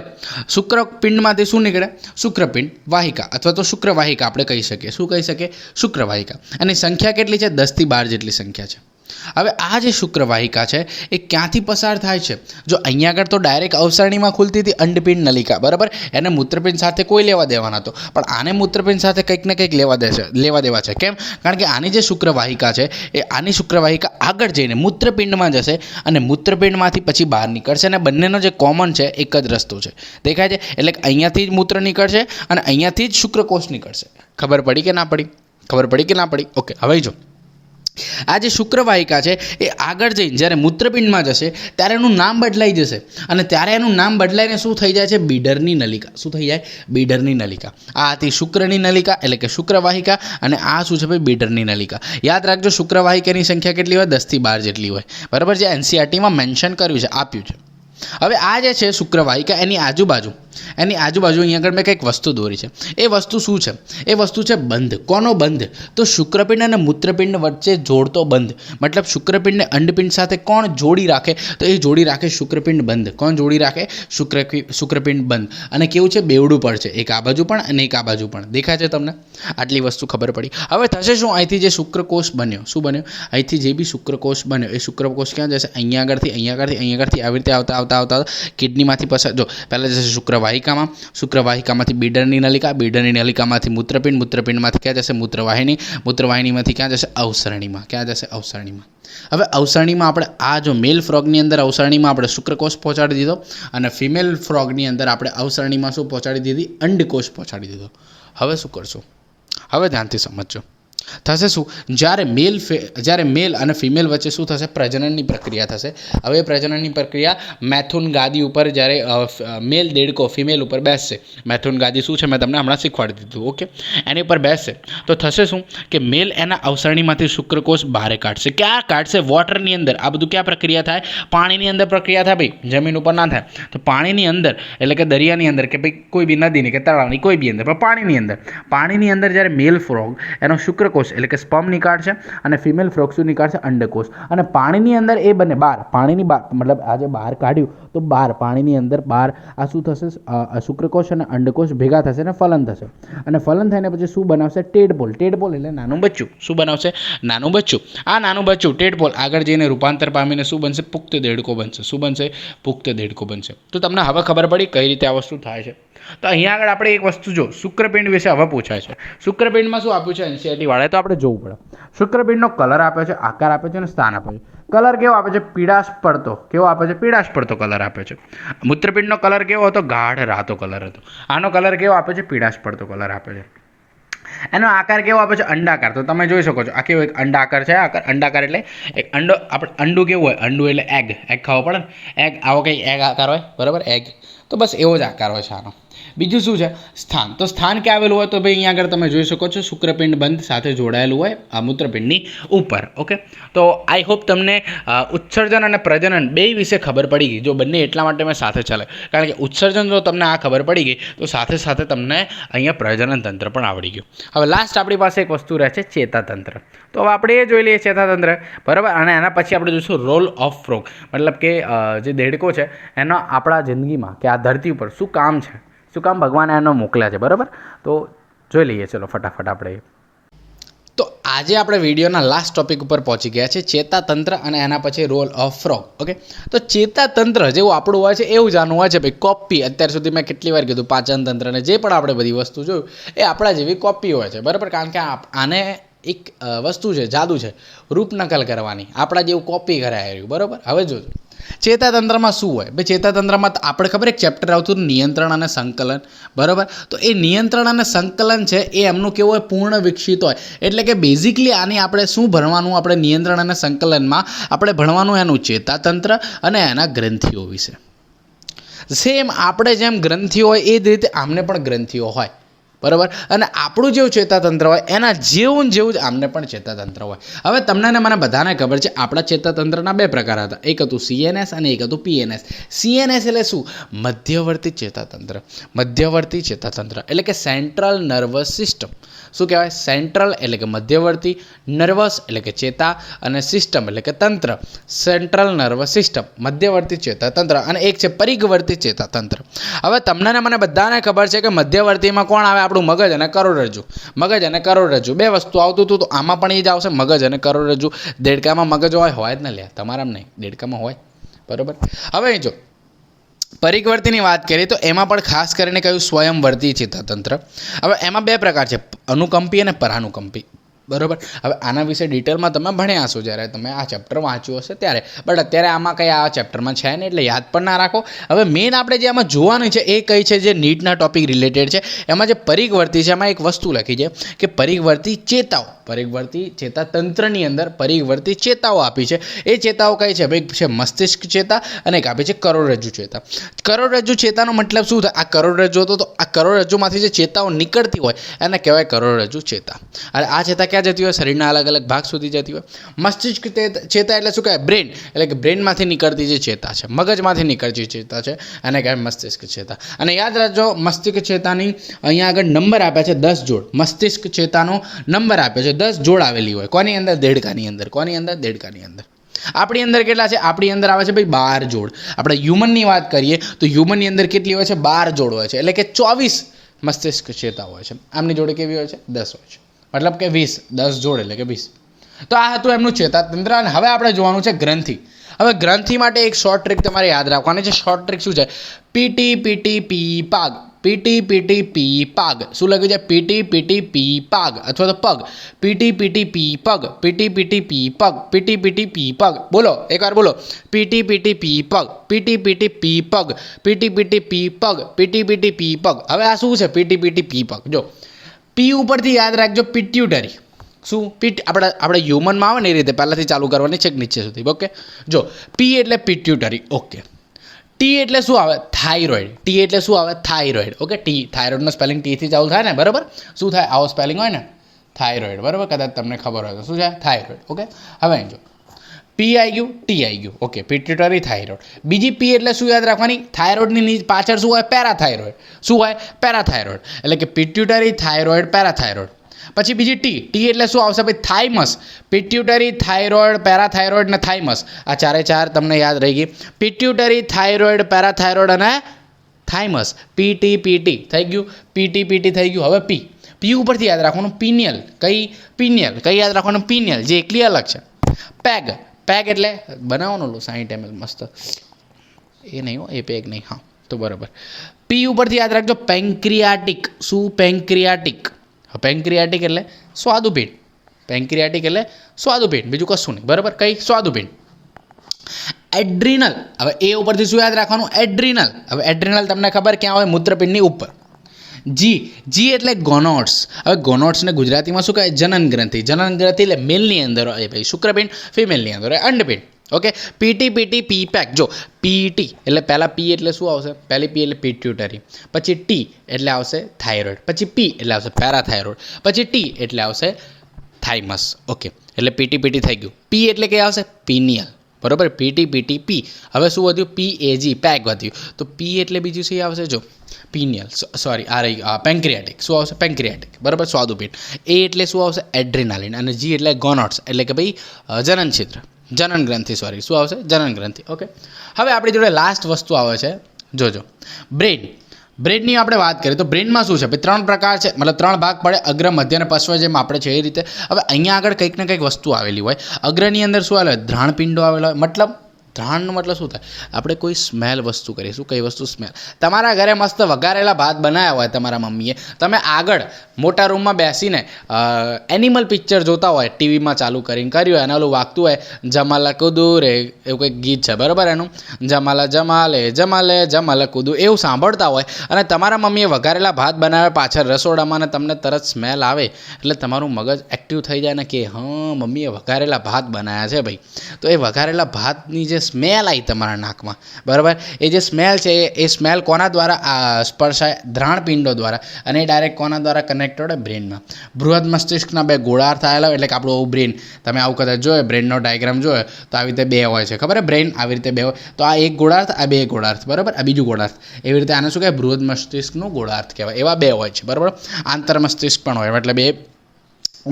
શુક્રપિંડમાંથી શું નીકળે? શુક્રપિંડ વાહિકા અથવા તો શુક્રવાહિકા આપણે કહી શકીએ. શું કહી શકીએ? શુક્રવાહિકા. અને સંખ્યા કેટલી છે? 10 થી 12 જેટલી સંખ્યા છે. હવે આ જે શુક્રવાહિકા છે એ ક્યાંથી પસાર થાય છે? જો અહીંયા આગળ તો ડાયરેક્ટ અવસરણીમાં ખુલતી હતી અંડપિંડ નલિકા, બરાબર. એને મૂત્રપિંડ સાથે કોઈ લેવા દેવા નહોતો, પણ આને મૂત્રપિંડ સાથે કંઈક ને કંઈક લેવા દેવા છે. કેમ? કારણ કે આની જે શુક્રવાહિકા છે એ આની શુક્રવાહિકા આગળ જઈને મૂત્રપિંડમાં જશે અને મૂત્રપિંડમાંથી પછી બહાર નીકળશે, અને બંનેનો જે કોમન છે એક જ રસ્તો છે, દેખાય છે. એટલે અહીંયાથી જ મૂત્ર નીકળશે અને અહીંયાથી જ શુક્રકોષ નીકળશે. ખબર પડી કે ના પડી? ઓકે, હવે જો આ જે શુક્રવાહિકા છે એ આગળ જઈને જ્યારે મૂત્રપિંડમાં જશે ત્યારે એનું નામ બદલાઈ જશે અને ત્યારે એનું નામ બદલાઈને શું થઈ જાય છે? બીડરની નલિકા. શું થઈ જાય? બીડરની નલિકા. આ હતી શુક્રની નલિકા એટલે કે શુક્રવાહિકા અને આ શું છે ભાઈ? બીડરની નલિકા. યાદ રાખજો શુક્રવાહિકાની સંખ્યા કેટલી હોય? 10 થી 12 જેટલી હોય. બરાબર, જે એનસીઆરટીમાં મેન્શન કર્યું છે, આપ્યું છે. હવે આ જે છે શુક્રવાહિકા, એની આજુબાજુ અહીંયા આગળ મેં કંઈક વસ્તુ દોરી છે. એ વસ્તુ શું છે? એ વસ્તુ છે બંધ. કોનો બંધ? તો શુક્રપિંડ અને મૂત્રપિંડ વચ્ચે જોડતો બંધ. મતલબ શુક્રપિંડને અંડપિંડ સાથે કોણ જોડી રાખે? તો એ જોડી રાખે શુક્રપિંડ બંધ. કોણ જોડી રાખે? શુક્રપિંડ બંધ. અને કેવું છે? બેવડું પણ છે, એક આ બાજુ પણ અને એક આ બાજુ પણ. દેખાય છે તમને? આટલી વસ્તુ ખબર પડી. હવે થશે શું? અહીંથી જે શુક્રકોષ બન્યો, શું બન્યો? અહીંથી જે બી શુક્રકોષ બન્યો એ શુક્રકોષ ક્યાં જશે? અહીંયા આગળથી આવી રીતે આવતા કિડનીમાંથી પસાર. જો પહેલાં જશે શુક્રવાહિકામાંથી બીડરની નલિકામાંથી મૂત્રપિંડમાંથી ક્યાં જશે? મૂત્રવાહિનીમાંથી ક્યાં જશે? અવસરણીમાં. ક્યાં જશે? અવસરણીમાં. હવે અવસરણીમાં આપણે આ જો મેલ ફ્રોગની અંદર અવસરણીમાં આપણે શુક્રકોષ પહોંચાડી દીધો અને ફિમેલ ફ્રોગની અંદર આપણે અવસરણીમાં શું પહોંચાડી દીધી? અંડકોષ પહોંચાડી દીધો. હવે શું કરશું? હવે ધ્યાનથી સમજજો. થશે શું? જ્યારે મેલ અને ફિમેલ વચ્ચે શું થશે? પ્રજનનની પ્રક્રિયા થશે. હવે પ્રજનનની પ્રક્રિયા મેથુન ગાદી ઉપર જ્યારે મેલ દેડકો ફિમેલ ઉપર બેસશે, મેથુન ગાદી શું છે મેં તમને હમણાં શીખવાડી દીધું, ઓકે, એની ઉપર બેસશે તો થશે શું કે મેલ એના અવસરણીમાંથી શુક્રકોષ બહાર કાઢશે. ક્યાં કાઢશે? વોટરની અંદર. આ બધું ક્યાં પ્રક્રિયા થાય? પાણીની અંદર પ્રક્રિયા થાય ભાઈ, જમીન ઉપર ના થાય. તો પાણીની અંદર એટલે કે દરિયાની અંદર કે ભાઈ કોઈ બી નદીની કે તળાવની કોઈ બી અંદર, પણ પાણીની અંદર જ્યારે મેલ ફ્રોગ એનો શુક્રકોષ એટલે કે સ્પર્મ નીકાળશે અને ફિમેલ ફ્રોગ શું નીકાળશે? અંડકોષ. અને પાણીની અંદર એ બંને પાણીની બહાર મતલબ આજે બહાર કાઢ્યું તો પાણીની અંદર આ શું થશે? શુક્રકોષ અને અંડકોષ ભેગા થશે અને ફલન થશે. અને ફલન થઈને પછી શું બનાવશે? ટેડપોલ એટલે નાનું બચ્ચું. શું બનાવશે? નાનું બચ્ચું. આ નાનું બચ્ચું ટેડપોલ આગળ જઈને રૂપાંતર પામીને શું બનશે? પુખ્ત દેડકો બનશે. શું બનશે? પુખ્ત દેડકો બનશે. તો તમને હવે ખબર પડી કઈ રીતે આ વસ્તુ થાય છે. તો અહીંયા આગળ આપણે એક વસ્તુ જો શુક્રપિંડ વિશે હવે પૂછાય છે. શુક્રપિંડમાં શું આપ્યું છે એનસીઆરટી વાળાએ? તો આપણે જોવું પડે. શુક્રપિંડનો કલર આપ્યો છે, આકાર આપ્યો છે અને સ્થાન આપ્યો છે. કલર કેવો આપે છે? પીળાશ પડતો. કેવો આપે છે? પીળાશ પડતો કલર આપે છે. મૂત્રપિંડનો કલર કેવો હતો? ગાઢ રાતો કલર હતો. આનો કલર કેવો આપે છે? પીળાશ પડતો કલર આપે છે. એનો આકાર કેવો આપે છે? અંડાકાર. તો તમે જોઈ શકો છો આ કેવો એક અંડાકાર છે. અંડાકાર એટલે એક અંડો. આપણે અંડું કેવું હોય? અંડું એટલે એગ ખાવો પડે ને. એગ આવો કંઈ એગ આકાર હોય, બરાબર? એગ તો બસ એવો જ આકાર હોય છે આનો. બીજું શું છે? સ્થાન. તો સ્થાન ક્યાં આવેલું હોય? તો ભાઈ અહીંયા આગળ તમે જોઈ શકો છો શુક્રપિંડ બંધ સાથે જોડાયેલું હોય આ મૂત્રપિંડની ઉપર, ઓકે. તો આઈ હોપ તમને ઉત્સર્જન અને પ્રજનન બે વિશે ખબર પડી ગઈ. જો બંને એટલા માટે મેં સાથે ચાલે, કારણ કે ઉત્સર્જન જો તમને આ ખબર પડી ગઈ તો સાથે સાથે તમને અહીંયા પ્રજનન તંત્ર પણ આવડી ગયું. હવે લાસ્ટ આપણી પાસે એક વસ્તુ રહે છે, ચેતાતંત્ર. તો હવે આપણે એ જોઈ લઈએ ચેતાતંત્ર, બરાબર. અને એના પછી આપણે જોઈશું રોલ ઓફ ફ્રોગ, મતલબ કે જે દેડકો છે એનો આપણા જિંદગીમાં કે આ ધરતી ઉપર શું કામ છે, શું કામ ભગવાને એનો મોકલ્યા છે, બરાબર. તો જોઈ લઈએ ચલો ફટાફટ આપણે. તો આજે આપણે વિડીયોના લાસ્ટ ટોપિક ઉપર પહોંચી ગયા છે, ચેતાતંત્ર અને એના પછી રોલ ઓફ ફ્રોગ, ઓકે. તો ચેતાતંત્ર જેવું આપણું હોય છે એવું જાણવું હોય છે ભાઈ. કોપી અત્યાર સુધી મેં કેટલી વાર કીધું, પાચન તંત્ર અને જે પણ આપણે બધી વસ્તુ જોયું એ આપણા જેવી કોપી હોય છે, બરાબર. કારણ કે આને એક વસ્તુ છે, જાદુ છે, રૂપનકલ કરવાની, આપણા જેવું કોપી કરાય રહ્યું, બરાબર. હવે જોજો ચેતાતંત્રમાં શું હોય ભાઈ. ચેતાતંત્રમાં આપણે ખબર એક ચેપ્ટર આવતું નિયંત્રણ અને સંકલન, બરાબર. તો એ નિયંત્રણ અને સંકલન છે એ એમનું કેવું હોય? પૂર્ણ વિકસિત હોય. એટલે કે બેઝિકલી આની આપણે શું ભણવાનું? આપણે નિયંત્રણ અને સંકલનમાં આપણે ભણવાનું એનું ચેતાતંત્ર અને એના ગ્રંથિઓ વિશે. સેમ આપણે જેમ ગ્રંથિઓ હોય એ જ રીતે આમને પણ ગ્રંથિઓ હોય, બરાબર. અને આપણું જેવું ચેતાતંત્ર હોય એના જેવું જ આમને પણ ચેતાતંત્ર હોય. હવે તમને ને મને બધાને ખબર છે આપણા ચેતાતંત્રના બે પ્રકાર હતા. એક હતું સીએનએસ અને એક હતું પીએનએસ. સીએનએસ એટલે શું? મધ્યવર્તી ચેતાતંત્ર. મધ્યવર્તી ચેતાતંત્ર એટલે કે સેન્ટ્રલ નર્વસ સિસ્ટમ. શું કહેવાય? સેન્ટ્રલ એટલે કે મધ્યવર્તી, નર્વસ એટલે કે ચેતા, અને સિસ્ટમ એટલે કે તંત્ર. સેન્ટ્રલ નર્વસ સિસ્ટમ, મધ્યવર્તી ચેતાતંત્ર. અને એક છે પરિઘવર્તી ચેતાતંત્ર. હવે તમને ને મને બધાને ખબર છે કે મધ્યવર્તીમાં કોણ આવે? આપણું મગજ અને કરોડરજ્જુ. મગજ અને કરોડરજ્જુ બે વસ્તુ આવતું હતું, તો આમાં પણ એ જ આવશે, મગજ અને કરોડરજ્જુ. દેડકામાં મગજ હોય જ ને લે, તમારામાં નહીં, દેડકામાં હોય, બરાબર. હવે જો પરિઘવર્તીની વાત કરીએ તો એમાં પણ ખાસ કરીને કયું? સ્વયંવર્તી ચેતાતંત્ર. હવે એમાં બે પ્રકાર છે, અનુકંપી અને પરાનુકંપી. બરાબર. હવે આના વિશે ડિટેલમાં તમે ભણ્યા છો જ્યારે તમે આ ચેપ્ટર વાંચ્યું હશે ત્યારે, બટ અત્યારે આમાં કંઈ આ ચેપ્ટરમાં છે નહીં એટલે યાદ પણ ના રાખો. હવે મેઇન આપણે જે આમાં જોવાનું છે એ કઈ છે, જે નીટના ટોપિક રિલેટેડ છે. એમાં જે પરિઘવર્તી છે એમાં એક વસ્તુ લખી છે કે પરિઘવર્તી ચેતાઓ, પરિઘવર્તી ચેતાતંત્રની અંદર પરિઘવર્તી ચેતાઓ આપી છે. એ ચેતાઓ કઈ છે ભાઈ? છે મસ્તિષ્ક ચેતા અને એક આપી છે કરોડરજ્જુ ચેતા. કરોડરજ્જુ ચેતાનો મતલબ શું થાય? આ કરોડરજ્જુ હતો તો આ કરોડરજ્જુમાંથી જે ચેતાઓ નીકળતી હોય એને કહેવાય કરોડરજ્જુ ચેતા. અને આ ચેતા ક્યાં જતી હોય? શરીરના અલગ અલગ ભાગ સુધી જતી હોય. મસ્તિષ્ક ચેતા એટલે શું કહેવાય? બ્રેન, એટલે કે બ્રેનમાંથી નીકળતી જે ચેતા છે, મગજમાંથી નીકળતી ચેતા છે અને કહેવાય મસ્તિષ્ક ચેતા. અને યાદ રાખજો, મસ્તિષ્ક ચેતાની અહીંયા આગળ નંબર આપ્યા છે 10 જોડ. મસ્તિષ્ક ચેતાનો નંબર આપ્યો છે 10 જોડ આવેલી હોય. કોની અંદર? દેડકાની અંદર. કોની અંદર? દેડકાની અંદર. આપણી અંદર કેટલા છે? આપણી અંદર આવે છે ભાઈ 12 જોડ. આપણે હ્યુમનની વાત કરીએ તો હ્યુમનની અંદર કેટલી હોય છે? 12 જોડ હોય છે. એટલે કે 24 મસ્તિષ્ક ચેતા હોય છે. આમની જોડે કેવી હોય છે? 10 હોય છે. મતલબ કે 20, 10 જોડ એટલે કે 20. તો આ હતું એમનું ચેતાતંત્ર. અને હવે આપણે જોવાનું છે ગ્રંથિ. હવે ગ્રંથિ માટે એક શોર્ટ ટ્રીક તમારે યાદ રાખવાની છે. શોર્ટ ટ્રીક શું છે? પીટી પીટી પી પાગ. પીટી પીટી પી પાગ. શું લખ્યું છે? પીટી પીટી પી પાગ અથવા તો પગ. પીટી પીટી પી પગ. પીટી પીટી પી પગ. પીટી પીટી પી પગ. બોલો એકવાર બોલો. પીટી પીટી પી પગ. પીટી પીટી પી પગ. પીટી પીટી પી પગ. પીટી પીટી પી પગ. હવે આ શું છે? પીટી પીટી પી પગ. જો પી ઉપરથી યાદ રાખજો પિટ્યુટરી. શું? આપણે હ્યુમનમાં આવે ને એ રીતે પહેલાંથી ચાલુ કરવાની છે નીચે સુધી. ઓકે, જો પી એટલે પિટ્યુટરી. ઓકે. ટી એટલે શું આવે? થાઇરોઇડ. ટી એટલે શું આવે? થાઇરોઇડ. ઓકે, ટી, થાઇરોઇડનો સ્પેલિંગ ટીથી ચાલુ થાય ને, બરાબર? શું થાય? આવો સ્પેલિંગ હોય ને, થાઇરોઇડ, બરાબર? કદાચ તમને ખબર હોય તો શું છે? થાઇરોઇડ. ઓકે, હવે જો પી આવી ગયું, ટી આવી ગયું. Okay, pituitary, thyroid. બીજી પી એટલે શું યાદ રાખવાની? થાઇરોઇડની પાછળ શું હોય? પેરાથાઇરોઇડ. શું હોય? પેરાથાઇરોઇડ. એટલે કે પિટ્યુટરી, થાઇરોઇડ, પેરાથાઇરોઇડ. પછી બીજી ટી. ટી એટલે શું આવશે ભાઈ? થાઇમસ. પિટ્યુટરી, થાઇરોઇડ, પેરાથાઇરોઇડ ને થાઇમસ. આ ચારે ચાર તમને યાદ રહી ગઈ. પિટ્યુટરી, થાઇરોઇડ, પેરાથાઇરોઇડ અને થાઇમસ. પીટી પીટી થઈ ગયું. પીટી પીટી થઈ ગયું. હવે પી. પી ઉપરથી યાદ રાખવાનું પિનિયલ. કઈ? પિનિયલ. કઈ યાદ રાખવાનું? પિનિયલ, જે એકલી અલગ છે. પેગ. પેગ એટલે બનાવવાનું 60 ml મસ્ત. એ નહીં હો, એ પેગ નહીં. હા તો બરાબર. પી ઉપરથી યાદ રાખજો પેન્ક્રિયાટિક. શું? પેન્ક્રિયાટિક. પેન્ક્રિયાટિક એટલે સ્વાદુપિંડ. પેન્ક્રિયાટિક એટલે સ્વાદુપિંડ, બીજું કશું નહીં, બરાબર? કઈ? સ્વાદુપિંડ. એડ્રિનલ. હવે એ ઉપરથી શું યાદ રાખવાનું? એડ્રિનલ. હવે એડ્રિનલ તમને ખબર ક્યાં હોય? મૂત્રપિંડની ઉપર. જી. જી એટલે ગોનોડ્સ. હવે ગોનોડ્સને ગુજરાતીમાં શું કહે? જનન ગ્રંથિ. જનન ગ્રંથિ એટલે મેલની અંદર હોય ભાઈ શુક્રપિંડ, ફિમેલની અંદર હોય અંડપિંડ. ઓકે, પીટી પીટી પી પેક. જો પીટી એટલે પહેલાં પી એટલે શું આવશે? પહેલી પી એટલે પિટ્યુટરી. પછી ટી એટલે આવશે થાઇરોઇડ. પછી પી એટલે આવશે પેરાથાઇરોઇડ. પછી ટી એટલે આવશે થાઇમસ. ઓકે, એટલે પીટી પીટી થઈ ગયું. પી એટલે કે આવશે? પિનિયલ. બરાબર? પીટી પીટી પી. હવે શું વધ્યું? પી એજી, પેક વધ્યું. તો પી એટલે બીજું શું આવશે? જો પિનિયલ, સોરી આ રહી પેન્ક્રિયાટિક. શું આવશે? પેન્ક્રિયાટિક, બરાબર? સ્વાદુપિંડ. એ એટલે શું આવશે? એડ્રિનાલિન. અને જી એટલે ગોનોડ્સ, એટલે કે ભાઈ જનન છિદ્ર, જનન ગ્રંથિ. સોરી, શું આવશે? જનન ગ્રંથિ. ઓકે, હવે આપણી જોડે લાસ્ટ વસ્તુ આવે છે, જોજો, બ્રેન. બ્રેનની આપણે વાત કરીએ તો બ્રેનમાં શું છે? ભાઈ 3 પ્રકાર છે, મતલબ 3 ભાગ પડે, અગ્ર, મધ્ય અને પશ્વ, જેમ આપણે છે એ રીતે. હવે અહીંયા આગળ કંઈક ને કંઈક વસ્તુ આવેલી હોય. અગ્રની અંદર શું આવેલું હોય? ધ્રાણપિંડો આવેલા હોય. મતલબ ધ્રાણનો મતલબ શું થાય? આપણે કોઈ સ્મેલ વસ્તુ કરીએ. શું? કઈ વસ્તુ? સ્મેલ. તમારા ઘરે મસ્ત વઘારેલા ભાત બનાવ્યા હોય તમારા મમ્મીએ, તમે આગળ મોટા રૂમમાં બેસીને એનિમલ પિક્ચર જોતા હોય, ટીવીમાં ચાલુ કરીને કર્યું હોય અને ઓલું વાગતું હોય જમાલા કુદુ રે, એવું કંઈક ગીત છે, બરાબર? એનું જમાલા જમાલે જમાલે જમાલા કુદુ, એવું સાંભળતા હોય અને તમારા મમ્મીએ વઘારેલા ભાત બનાવ્યા પાછળ રસોડામાં અને તમને તરત સ્મેલ આવે એટલે તમારું મગજ એક્ટિવ થઈ જાય ને કે હા મમ્મીએ વઘારેલા ભાત બનાવ્યા છે ભાઈ. તો એ વઘારેલા ભાતની જે સ્મેલ આવી તમારા નાકમાં, બરાબર? એ જે સ્મેલ છે એ સ્મેલ કોના દ્વારા સ્પર્શાય? ધ્રાણપિંડો દ્વારા. અને એ ડાયરેક્ટ કોના દ્વારા કનેક્ટેડ હોય? બ્રેનમાં. બૃહદ મસ્તિષ્કના 2 ગોળાર્ધ આવેલા હોય, એટલે કે આપણું બ્રેન. તમે આવું કદાચ જોયો, બ્રેનનો ડાયાગ્રામ જોયો તો આવી રીતે 2 હોય છે, ખબર? બ્રેન આવી રીતે 2 હોય. તો આ એક ગોળાર્ધ, આ 2 ગોળાર્ધ, બરાબર? આ બીજું ગોળાર્ધ. એવી રીતે આને શું કહેવાય? બૃહદ મસ્તિષ્કનું ગોળાર્ધ કહેવાય. એવા 2 હોય છે, બરાબર? આંતર મસ્તિષ્ક પણ હોય, એટલે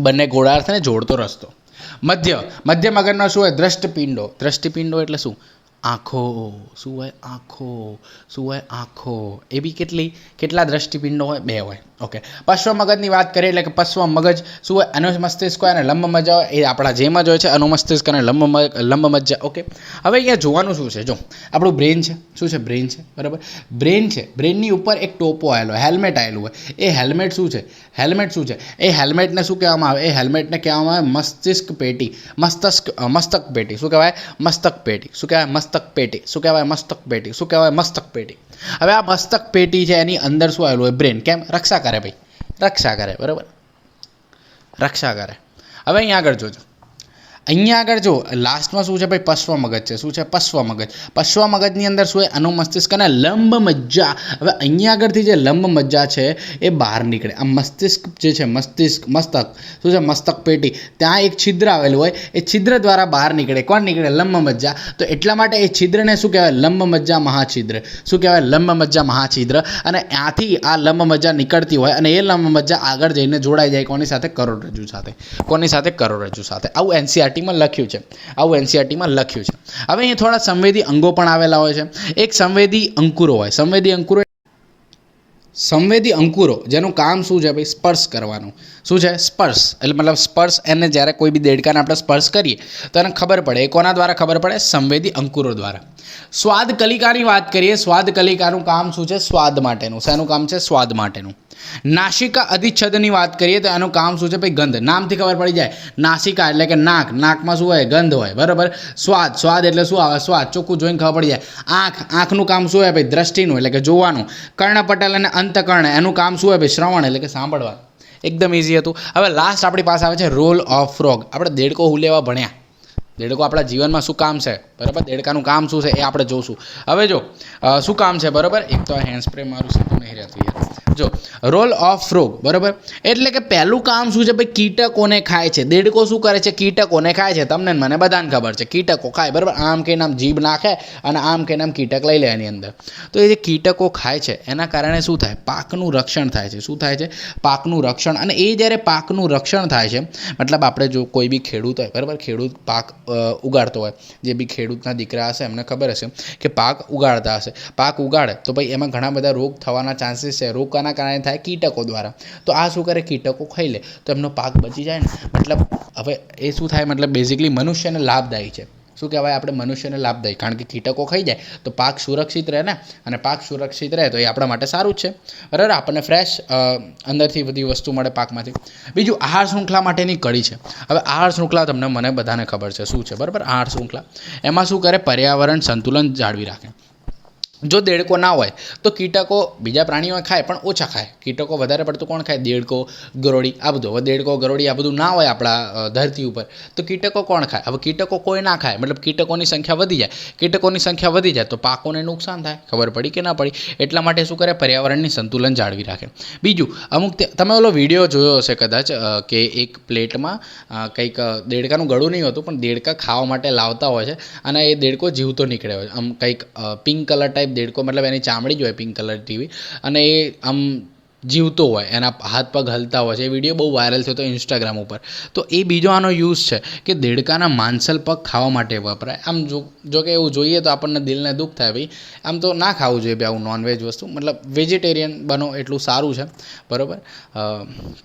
બંને ગોળાર્ધને જોડતો રસ્તો. મધ્ય. મધ્ય મગજનો શું હોય? દ્રષ્ટિપિંડો. દ્રષ્ટિપિંડો એટલે શું? આંખો. શું હોય? આંખો. શું હોય? આંખો. એ બી કેટલા દ્રષ્ટિપિંડો હોય? 2 હોય. ઓકે. પશ્વ મગજની વાત કરીએ એટલે કે પશ્વ મગજ શું હોય? અનુમસ્તિષ્ક હોય અને લંબ મજ્જા હોય. એ આપણા જેમ જ હોય છે, અનુમસ્તિષ્ક અને લંબ મજ્જા. ઓકે. હવે અહીંયા જોવાનું શું છે? જો આપણું બ્રેન છે. શું છે? બ્રેન છે. બરાબર. બ્રેન છે. બ્રેનની ઉપર એક ટોપો આવેલો, હેલ્મેટ આવેલું હોય. એ હેલ્મેટ શું છે? એ હેલ્મેટને શું કહેવામાં આવે? એ હેલ્મેટને કહેવામાં આવે મસ્તિષ્ક પેટી. મસ્તક પેટી. શું કહેવાય? મસ્તક પેટી. શું કહેવાય? મસ્તક પેટી. શું કહેવાય? મસ્તક પેટી. શું કહેવાય? મસ્તક પેટી. હવે આ મસ્તક પેટી છે, એની અંદર શું આવેલું હોય? બ્રેન. કેમ? રક્ષા કરે ભાઈ, રક્ષા કરે. બરાબર, રક્ષા કરે. હવે અહીંયા આગળ જોજો. અહીંયા આગળ જો લાસ્ટમાં શું છે ભાઈ? પશ્વ મગજ છે. શું છે? પશ્વ મગજ. પશ્વ મગજની અંદર શું હોય? અનુમસ્તિષ્ક અને લંબ મજ્જા. હવે અહીંયા આગળથી જે લંબ મજ્જા છે એ બહાર નીકળે. આ મસ્તિષ્ક જે છે, મસ્તક શું છે? મસ્તક પેટી, ત્યાં એક છિદ્ર આવેલું હોય. એ છિદ્ર દ્વારા બહાર નીકળે. કોણ નીકળે? લંબ મજ્જા. તો એટલા માટે એ છિદ્રને શું કહેવાય? લંબ મજ્જા મહાછિદ્ર. શું કહેવાય? લંબ મજ્જા મહાછિદ્ર. અને ત્યાંથી આ લંબ મજ્જા નીકળતી હોય અને એ લંબ મજ્જા આગળ જઈને જોડાઈ જાય કોની સાથે? કરોડરજ્જુ સાથે. કોની સાથે? કરોડરજ્જુ સાથે. આવું એનસીઆરટીમાં લખ્યું છે. હવે અહીંયા થોડા સંવેદી અંગો પણ આવેલા હોય છે. એક સંવેદી અંકુરો હોય. સંવેદી અંકુરો જેનું કામ શું છે ભાઈ? સ્પર્શ કરવાનું. શું છે? સ્પર્શ. એટલે મતલબ સ્પર્શ, એને જ્યારે કોઈ બી દેડકાને આપણે સ્પર્શ કરીએ તો એને ખબર પડે. એ કોના દ્વારા ખબર પડે? સંવેદી અંકુરો દ્વારા. સ્વાદ કલિકાની વાત કરીએ. સ્વાદ કલિકાનું કામ શું છે? સ્વાદ માટેનું. શેનું કામ છે? સ્વાદ માટેનું. નાસિકા અધિચ્છદની વાત કરીએ તો એનું કામ શું છે ભાઈ? ગંધ. નામથી ખબર પડી જાય. નાસિકા એટલે કે નાક. નાકમાં શું હોય? ગંધ હોય. બરાબર. સ્વાદ એટલે શું આવે? સ્વાદ. ચોખ્ખું જોઈને ખબર પડી જાય. આંખનું કામ શું હોય ભાઈ? દ્રષ્ટિનું એટલે કે જોવાનું. કર્ણપટલ અને અંતકર્ણ એનું કામ શું હોય ભાઈ? શ્રવણ એટલે કે સાંભળવાનું. એકદમ ઇઝી હતું. હવે લાસ્ટ આપણી પાસે આવે છે રોલ ઓફ ફ્રોગ. આપણે દેડકો હુલેવા ભણ્યા. દેડકો આપણા જીવનમાં શું કામ છે? બરાબર. દેડકાનું કામ શું છે એ આપણે જોશું. હવે જો શું કામ છે? બરાબર. એક તો હેન્ડ સ્પ્રે મારું સીધું નહીં રહેતું યાર. જો રોલ ઓફ ફ્રોગ. બરાબર. એટલે કે પહેલું કામ શું છે ભાઈ? કીટકોને ખાય છે. દેડકો શું કરે છે? કીટકોને ખાય છે. તમને મને બધાને ખબર છે. કીટકો ખાય. બરાબર. આમ કે નામ જીભ નાખે અને આમ કે નામ કીટક લઈ લે એની અંદર. તો એ જે કીટકો ખાય છે એના કારણે શું થાય? પાકનું રક્ષણ થાય છે. શું થાય છે? પાકનું રક્ષણ. અને એ જ્યારે પાકનું રક્ષણ થાય છે, મતલબ આપણે જો કોઈ બી ખેડૂત હોય, બરાબર, ખેડૂત પાક ઉગાડતો હોય, જે બી ખેડૂતના દીકરા હશે એમને ખબર હશે કે પાક ઉગાડતા હશે. પાક ઉગાડે તો ભાઈ એમાં ઘણા બધા રોગ થવાના ચાન્સીસ છે. રોગ કાના કારણે થાય? કીટકો દ્વારા. તો આ શું કરે? કીટકો ખાઈ લે તો એમનો પાક બચી જાય ને. મતલબ હવે એ શું થાય? મતલબ બેઝિકલી મનુષ્યને લાભદાયી છે. શું કહેવાય? આપણે મનુષ્યને લાભદાયી, કારણ કે કીટકો ખાઈ જાય તો પાક સુરક્ષિત રહે ને. અને પાક સુરક્ષિત રહે તો એ આપણા માટે સારું જ છે. બરાબર. આપણને ફ્રેશ અંદરથી બધી વસ્તુ મળે પાકમાંથી. બીજું આહાર શૃંખલા માટેની કડી છે. હવે આહાર શૃંખલા તમને મને બધાને ખબર છે શું છે. બરાબર. આહાર શૃંખલા એમાં શું કરે? પર્યાવરણ સંતુલન જાળવી રાખે. જો દેડકો ના હોય તો કીટકો બીજા પ્રાણીઓ ખાય પણ ઓછા ખાય. કીટકો વધારે પડતું કોણ ખાય? દેડકો, ગરોળી, આ બધું. હવે દેડકો, ગરોળી આ બધું ના હોય આપણા ધરતી ઉપર તો કીટકો કોણ ખાય? હવે કીટકો કોઈ ના ખાય, મતલબ કીટકોની સંખ્યા વધી જાય. કીટકોની સંખ્યા વધી જાય તો પાકોને નુકસાન થાય. ખબર પડી કે ના પડી? એટલા માટે શું કરે? પર્યાવરણની સંતુલન જાળવી રાખે. બીજું અમુક તમે ઓલો વિડીયો જોયો હશે કદાચ કે એક પ્લેટમાં કંઈક દેડકાનું ગળું નહીં હોતું પણ દેડકા ખાવા માટે લાવતા હોય છે અને એ દેડકો જીવતો નીકળે હોય. આમ કંઈક પિંક કલર ટાઈપ દેડકો, મતલબ એની ચામડી જ હોય પિંક કલર જેવી અને એ આમ જીવતો હોય, એના હાથ પગ હલતા હોય છે. એ વિડીયો બહુ વાયરલ થયો હતો ઇન્સ્ટાગ્રામ ઉપર. તો એ બીજો આનો યુઝ છે કે દેડકાના માંસલ પગ ખાવા માટે વપરાય. આમ જો કે એવું જોઈએ તો આપણને દિલને દુઃખ થાય ભાઈ, આમ તો ના ખાવું જોઈએ ભાઈ આવું નોનવેજ વસ્તુ. મતલબ વેજીટેરિયન બનો એટલું સારું છે. બરાબર.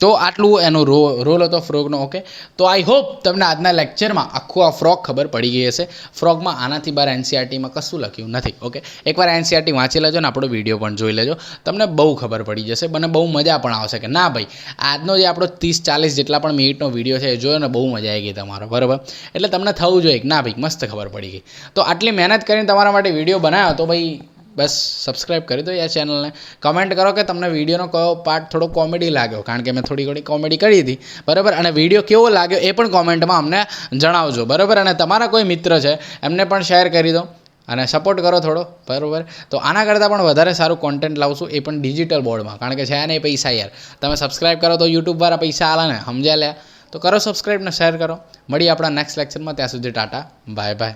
તો આટલું એનો રોલ હતો ફ્રોગનો. ઓકે. તો આઈ હોપ તમને આજના લેક્ચરમાં આખું આ ફ્રોગ ખબર પડી ગઈ હશે. ફ્રોગમાં આનાથી બહાર એનસીઆરટીમાં કશું લખ્યું નથી. ઓકે. એકવાર એનસીઆરટી વાંચી લેજો ને આપણો વિડીયો પણ જોઈ લેજો, તમને બહુ ખબર પડી જશે. મને બહુ મજા પણ આવશે કે ના ભાઈ આજનો જે આપણો 30-40 જેટલા પણ મિનિટનો વિડીયો છે એ જોયો ને બહુ મજા આવી ગઈ તમારો. બરાબર. એટલે તમને થવું જોઈએ કે ના ભાઈ મસ્ત ખબર પડી ગઈ. તો આટલી મહેનત કરીને તમારા માટે વિડીયો બનાવ્યો તો ભાઈ બસ સબસ્ક્રાઈબ કરી દો યાર ચેનલને. કમેન્ટ કરો કે તમને વિડીયોનો કયો પાર્ટ થોડો કોમેડી લાગ્યો, કારણ કે મેં થોડી ઘણી કોમેડી કરી હતી. બરાબર. અને વિડીયો કેવો લાગ્યો એ પણ કોમેન્ટમાં અમને જણાવજો. બરાબર. અને તમારા કોઈ મિત્ર છે એમને પણ શેર કરી દો અને સપોર્ટ કરો થોડો. બરાબર. તો આના કરતાં પણ વધારે સારું કોન્ટેન્ટ લાવશું, એ પણ ડિજિટલ બોર્ડમાં, કારણ કે છે નહીં પૈસા યાર. તમે સબસ્ક્રાઈબ કરો તો યુટ્યુબવાળા પૈસા આલે ને, સમજ્યા લ્યા. તો કરો સબસ્ક્રાઈબ ને શેર કરો. મળીએ આપણા નેક્સ્ટ લેક્ચરમાં. ત્યાં સુધી ટાટા બાય બાય.